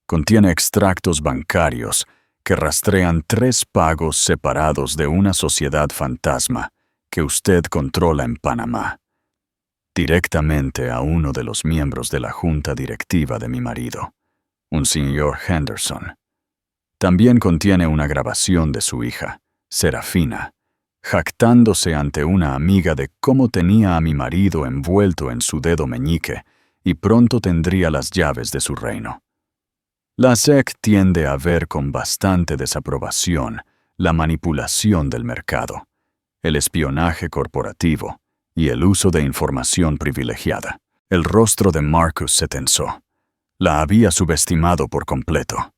Contiene extractos bancarios que rastrean 3 pagos separados de una sociedad fantasma que usted controla en Panamá, directamente a uno de los miembros de la junta directiva de mi marido, un señor Henderson. También contiene una grabación de su hija, Serafina, jactándose ante una amiga de cómo tenía a mi marido envuelto en su dedo meñique y pronto tendría las llaves de su reino. La SEC tiende a ver con bastante desaprobación la manipulación del mercado, el espionaje corporativo y el uso de información privilegiada. El rostro de Marcus se tensó. La había subestimado por completo.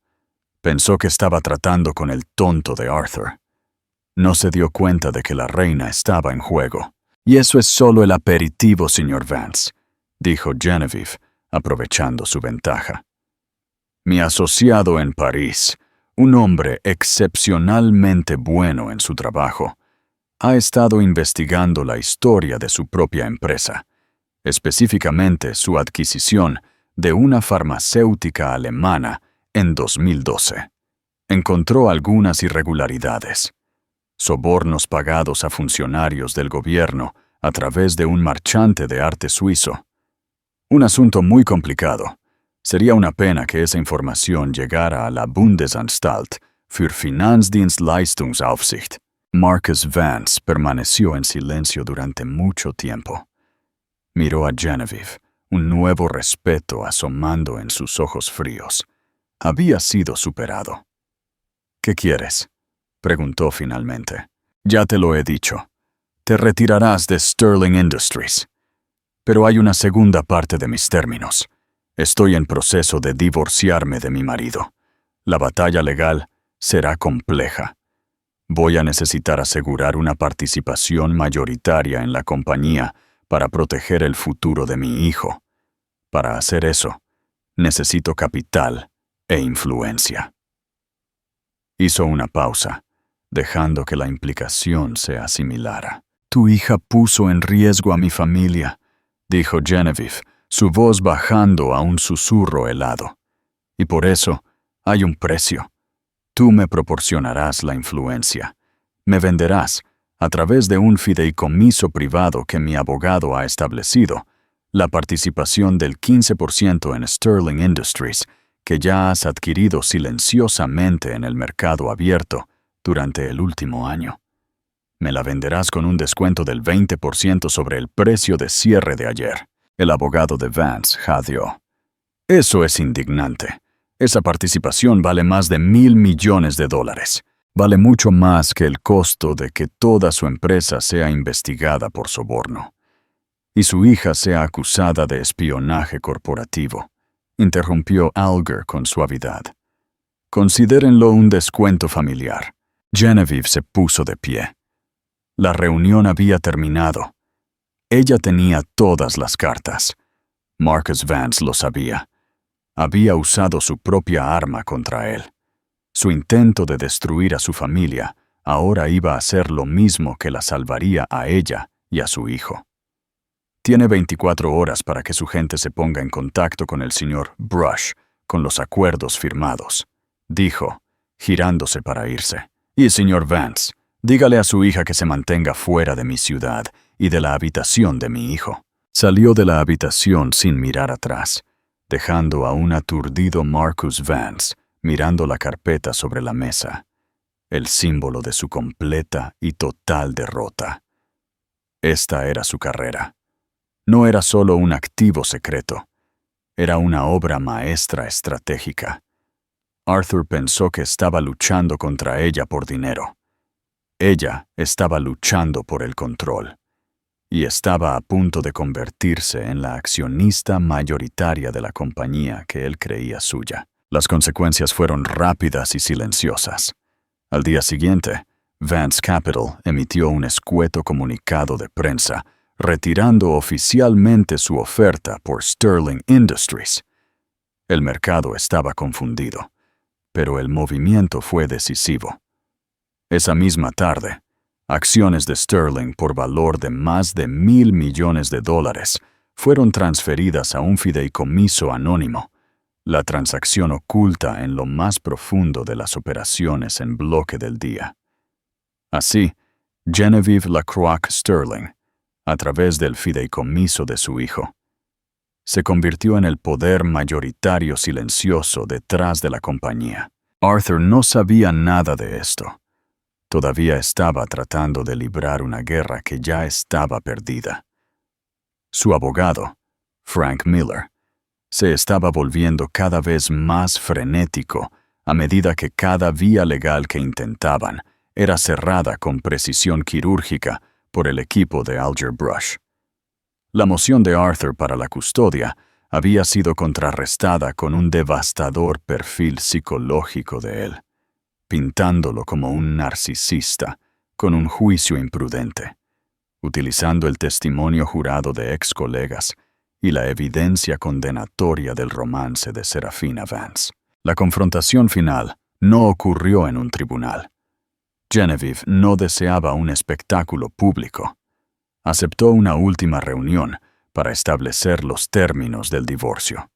Pensó que estaba tratando con el tonto de Arthur. No se dio cuenta de que la reina estaba en juego. Y eso es solo el aperitivo, señor Vance, dijo Genevieve, aprovechando su ventaja. Mi asociado en París, un hombre excepcionalmente bueno en su trabajo, ha estado investigando la historia de su propia empresa, específicamente su adquisición de una farmacéutica alemana en 2012. Encontró algunas irregularidades. Sobornos pagados a funcionarios del gobierno a través de un marchante de arte suizo. Un asunto muy complicado. Sería una pena que esa información llegara a la Bundesanstalt für Finanzdienstleistungsaufsicht. Marcus Vance permaneció en silencio durante mucho tiempo. Miró a Genevieve, un nuevo respeto asomando en sus ojos fríos. Había sido superado. ¿Qué quieres?, preguntó finalmente. Ya te lo he dicho. Te retirarás de Sterling Industries. Pero hay una segunda parte de mis términos. Estoy en proceso de divorciarme de mi marido. La batalla legal será compleja. Voy a necesitar asegurar una participación mayoritaria en la compañía para proteger el futuro de mi hijo. Para hacer eso, necesito capital e influencia. Hizo una pausa, dejando que la implicación se asimilara. Tu hija puso en riesgo a mi familia, dijo Genevieve, su voz bajando a un susurro helado. Y por eso hay un precio. Tú me proporcionarás la influencia. Me venderás, a través de un fideicomiso privado que mi abogado ha establecido, la participación del 15% en Sterling Industries, que ya has adquirido silenciosamente en el mercado abierto durante el último año. Me la venderás con un descuento del 20% sobre el precio de cierre de ayer. El abogado de Vance jadeó. Eso es indignante. Esa participación vale más de $1,000 millones. Vale mucho más que el costo de que toda su empresa sea investigada por soborno. Y su hija sea acusada de espionaje corporativo, interrumpió Alger con suavidad. Considérenlo un descuento familiar. Genevieve se puso de pie. La reunión había terminado. Ella tenía todas las cartas. Marcus Vance lo sabía. Había usado su propia arma contra él. Su intento de destruir a su familia ahora iba a ser lo mismo que la salvaría a ella y a su hijo. Tiene 24 horas para que su gente se ponga en contacto con el señor Brush, con los acuerdos firmados, dijo, girándose para irse. Y señor Vance, dígale a su hija que se mantenga fuera de mi ciudad y de la habitación de mi hijo. Salió de la habitación sin mirar atrás, dejando a un aturdido Marcus Vance mirando la carpeta sobre la mesa, el símbolo de su completa y total derrota. Esta era su carrera. No era solo un activo secreto, era una obra maestra estratégica. Arthur pensó que estaba luchando contra ella por dinero. Ella estaba luchando por el control, y estaba a punto de convertirse en la accionista mayoritaria de la compañía que él creía suya. Las consecuencias fueron rápidas y silenciosas. Al día siguiente, Vance Capital emitió un escueto comunicado de prensa retirando oficialmente su oferta por Sterling Industries. El mercado estaba confundido, pero el movimiento fue decisivo. Esa misma tarde, acciones de Sterling por valor de más de $1,000 millones fueron transferidas a un fideicomiso anónimo, la transacción oculta en lo más profundo de las operaciones en bloque del día. Así, Genevieve Lacroix Sterling, a través del fideicomiso de su hijo, se convirtió en el poder mayoritario silencioso detrás de la compañía. Arthur no sabía nada de esto. Todavía estaba tratando de librar una guerra que ya estaba perdida. Su abogado, Frank Miller, se estaba volviendo cada vez más frenético a medida que cada vía legal que intentaban era cerrada con precisión quirúrgica por el equipo de Alger Brush. La moción de Arthur para la custodia había sido contrarrestada con un devastador perfil psicológico de él, pintándolo como un narcisista con un juicio imprudente, utilizando el testimonio jurado de ex colegas y la evidencia condenatoria del romance de Serafina Vance. La confrontación final no ocurrió en un tribunal. Genevieve no deseaba un espectáculo público. Aceptó una última reunión para establecer los términos del divorcio.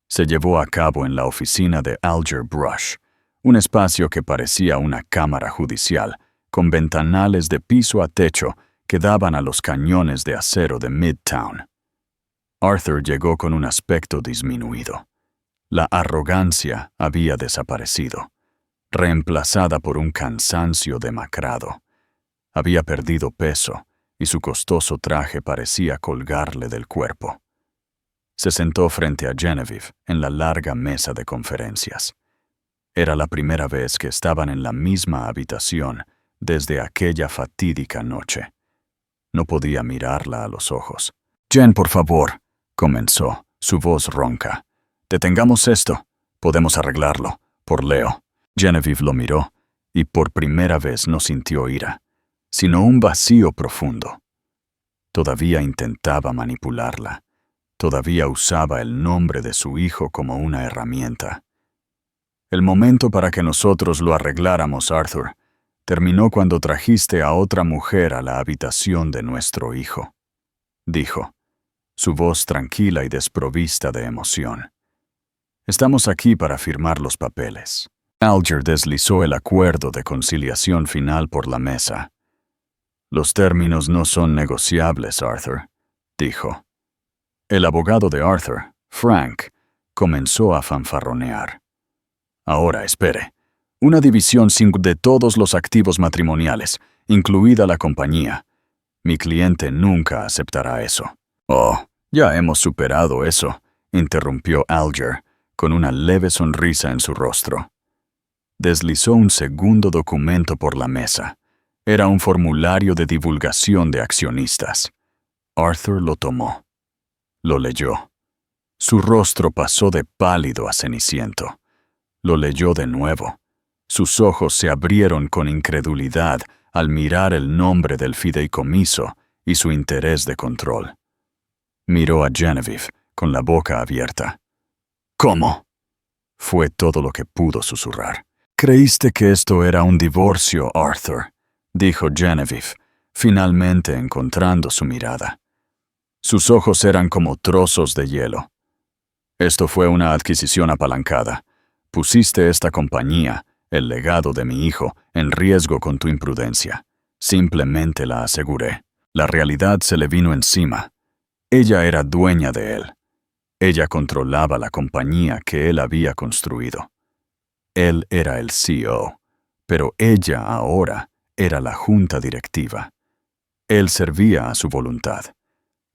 Se llevó a cabo en la oficina de Alger Brush, un espacio que parecía una cámara judicial, con ventanales de piso a techo que daban a los cañones de acero de Midtown. Arthur llegó con un aspecto disminuido. La arrogancia había desaparecido, reemplazada por un cansancio demacrado. Había perdido peso y su costoso traje parecía colgarle del cuerpo. Se sentó frente a Genevieve en la larga mesa de conferencias. Era la primera vez que estaban en la misma habitación desde aquella fatídica noche. No podía mirarla a los ojos. «Jen, por favor», comenzó, su voz ronca. «Detengamos esto. Podemos arreglarlo. Por Leo». Genevieve lo miró, y por primera vez no sintió ira, sino un vacío profundo. Todavía intentaba manipularla. Todavía usaba el nombre de su hijo como una herramienta. «El momento para que nosotros lo arregláramos, Arthur, terminó cuando trajiste a otra mujer a la habitación de nuestro hijo», dijo, su voz tranquila y desprovista de emoción. «Estamos aquí para firmar los papeles». Alger deslizó el acuerdo de conciliación final por la mesa. «Los términos no son negociables, Arthur», dijo. El abogado de Arthur, Frank, comenzó a fanfarronear. «Ahora, espere. Una división de todos los activos matrimoniales, incluida la compañía. Mi cliente nunca aceptará eso». «Oh, ya hemos superado eso», interrumpió Alger, con una leve sonrisa en su rostro. Deslizó un segundo documento por la mesa. Era un formulario de divulgación de accionistas. Arthur lo tomó. Lo leyó. Su rostro pasó de pálido a ceniciento. Lo leyó de nuevo. Sus ojos se abrieron con incredulidad al mirar el nombre del fideicomiso y su interés de control. Miró a Genevieve con la boca abierta. «¿Cómo?», fue todo lo que pudo susurrar. «Creíste que esto era un divorcio, Arthur», dijo Genevieve, finalmente encontrando su mirada. Sus ojos eran como trozos de hielo. «Esto fue una adquisición apalancada. Pusiste esta compañía, el legado de mi hijo, en riesgo con tu imprudencia. Simplemente la aseguré. La realidad se le vino encima. Ella era dueña de él. Ella controlaba la compañía que él había construido. Él era el CEO, pero ella ahora era la junta directiva. Él servía a su voluntad.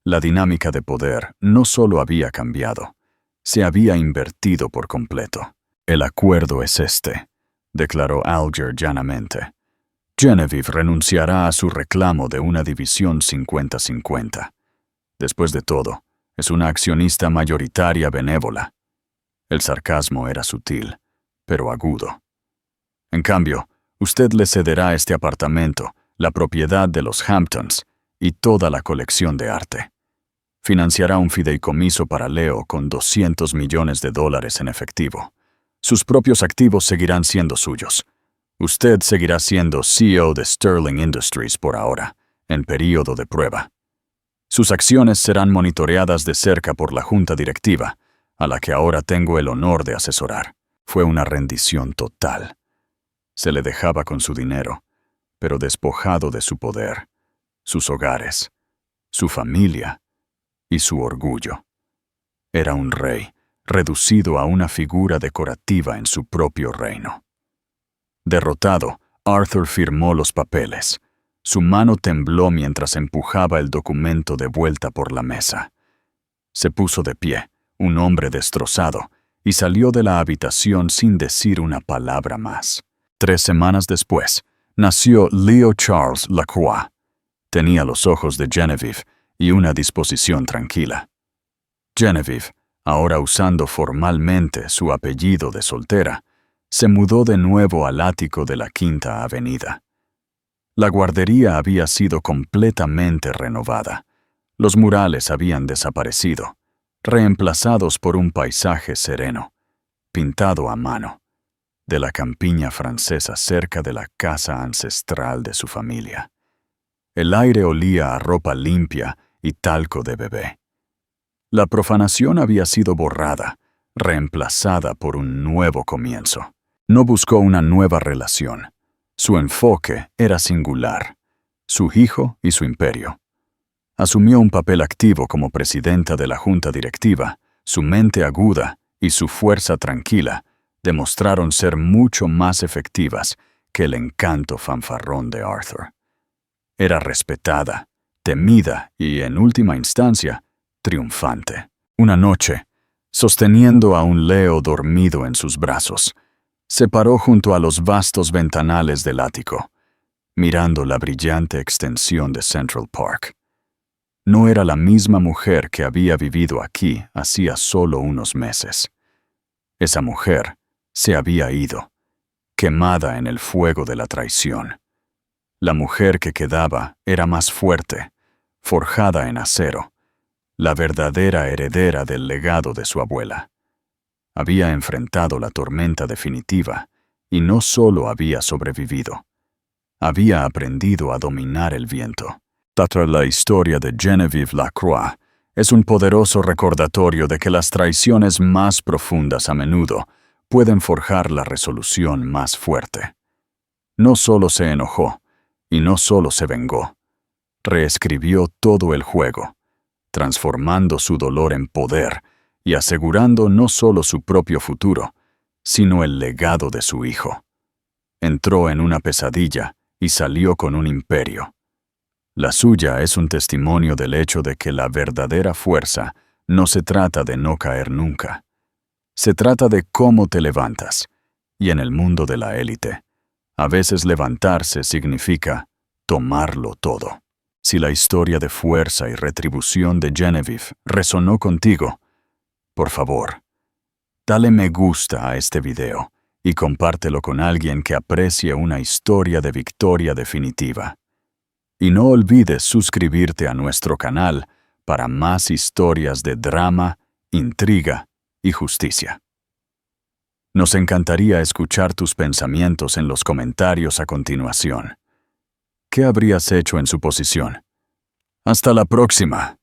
La dinámica de poder no solo había cambiado, se había invertido por completo. El acuerdo es este, declaró Alger llanamente. Genevieve renunciará a su reclamo de una división 50-50. Después de todo, es una accionista mayoritaria benévola. El sarcasmo era sutil, pero agudo. En cambio, usted le cederá este apartamento, la propiedad de los Hamptons y toda la colección de arte. Financiará un fideicomiso para Leo con $200 millones en efectivo. Sus propios activos seguirán siendo suyos. Usted seguirá siendo CEO de Sterling Industries por ahora, en período de prueba. Sus acciones serán monitoreadas de cerca por la junta directiva, a la que ahora tengo el honor de asesorar. Fue una rendición total. Se le dejaba con su dinero, pero despojado de su poder, sus hogares, su familia y su orgullo. Era un rey, reducido a una figura decorativa en su propio reino. Derrotado, Arthur firmó los papeles. Su mano tembló mientras empujaba el documento de vuelta por la mesa. Se puso de pie, un hombre destrozado, y salió de la habitación sin decir una palabra más. 3 semanas después, nació Leo Charles Lacroix. Tenía los ojos de Genevieve y una disposición tranquila. Genevieve, ahora usando formalmente su apellido de soltera, se mudó de nuevo al ático de la Quinta Avenida. La guardería había sido completamente renovada. Los murales habían desaparecido, reemplazados por un paisaje sereno, pintado a mano, de la campiña francesa cerca de la casa ancestral de su familia. El aire olía a ropa limpia y talco de bebé. La profanación había sido borrada, reemplazada por un nuevo comienzo. No buscó una nueva relación. Su enfoque era singular, su hijo y su imperio. Asumió un papel activo como presidenta de la junta directiva. Su mente aguda y su fuerza tranquila demostraron ser mucho más efectivas que el encanto fanfarrón de Arthur. Era respetada, temida y, en última instancia, triunfante. Una noche, sosteniendo a un Leo dormido en sus brazos, se paró junto a los vastos ventanales del ático, mirando la brillante extensión de Central Park. No era la misma mujer que había vivido aquí hacía solo unos meses. Esa mujer se había ido, quemada en el fuego de la traición. La mujer que quedaba era más fuerte, forjada en acero, la verdadera heredera del legado de su abuela. Había enfrentado la tormenta definitiva y no solo había sobrevivido, había aprendido a dominar el viento. La historia de Genevieve Lacroix es un poderoso recordatorio de que las traiciones más profundas a menudo pueden forjar la resolución más fuerte. No solo se enojó, y no solo se vengó, reescribió todo el juego, transformando su dolor en poder y asegurando no solo su propio futuro, sino el legado de su hijo. Entró en una pesadilla y salió con un imperio. La suya es un testimonio del hecho de que la verdadera fuerza no se trata de no caer nunca. Se trata de cómo te levantas, y en el mundo de la élite, a veces levantarse significa tomarlo todo. Si la historia de fuerza y retribución de Genevieve resonó contigo, por favor, dale me gusta a este video y compártelo con alguien que aprecie una historia de victoria definitiva. Y no olvides suscribirte a nuestro canal para más historias de drama, intriga y justicia. Nos encantaría escuchar tus pensamientos en los comentarios a continuación. ¿Qué habrías hecho en su posición? Hasta la próxima.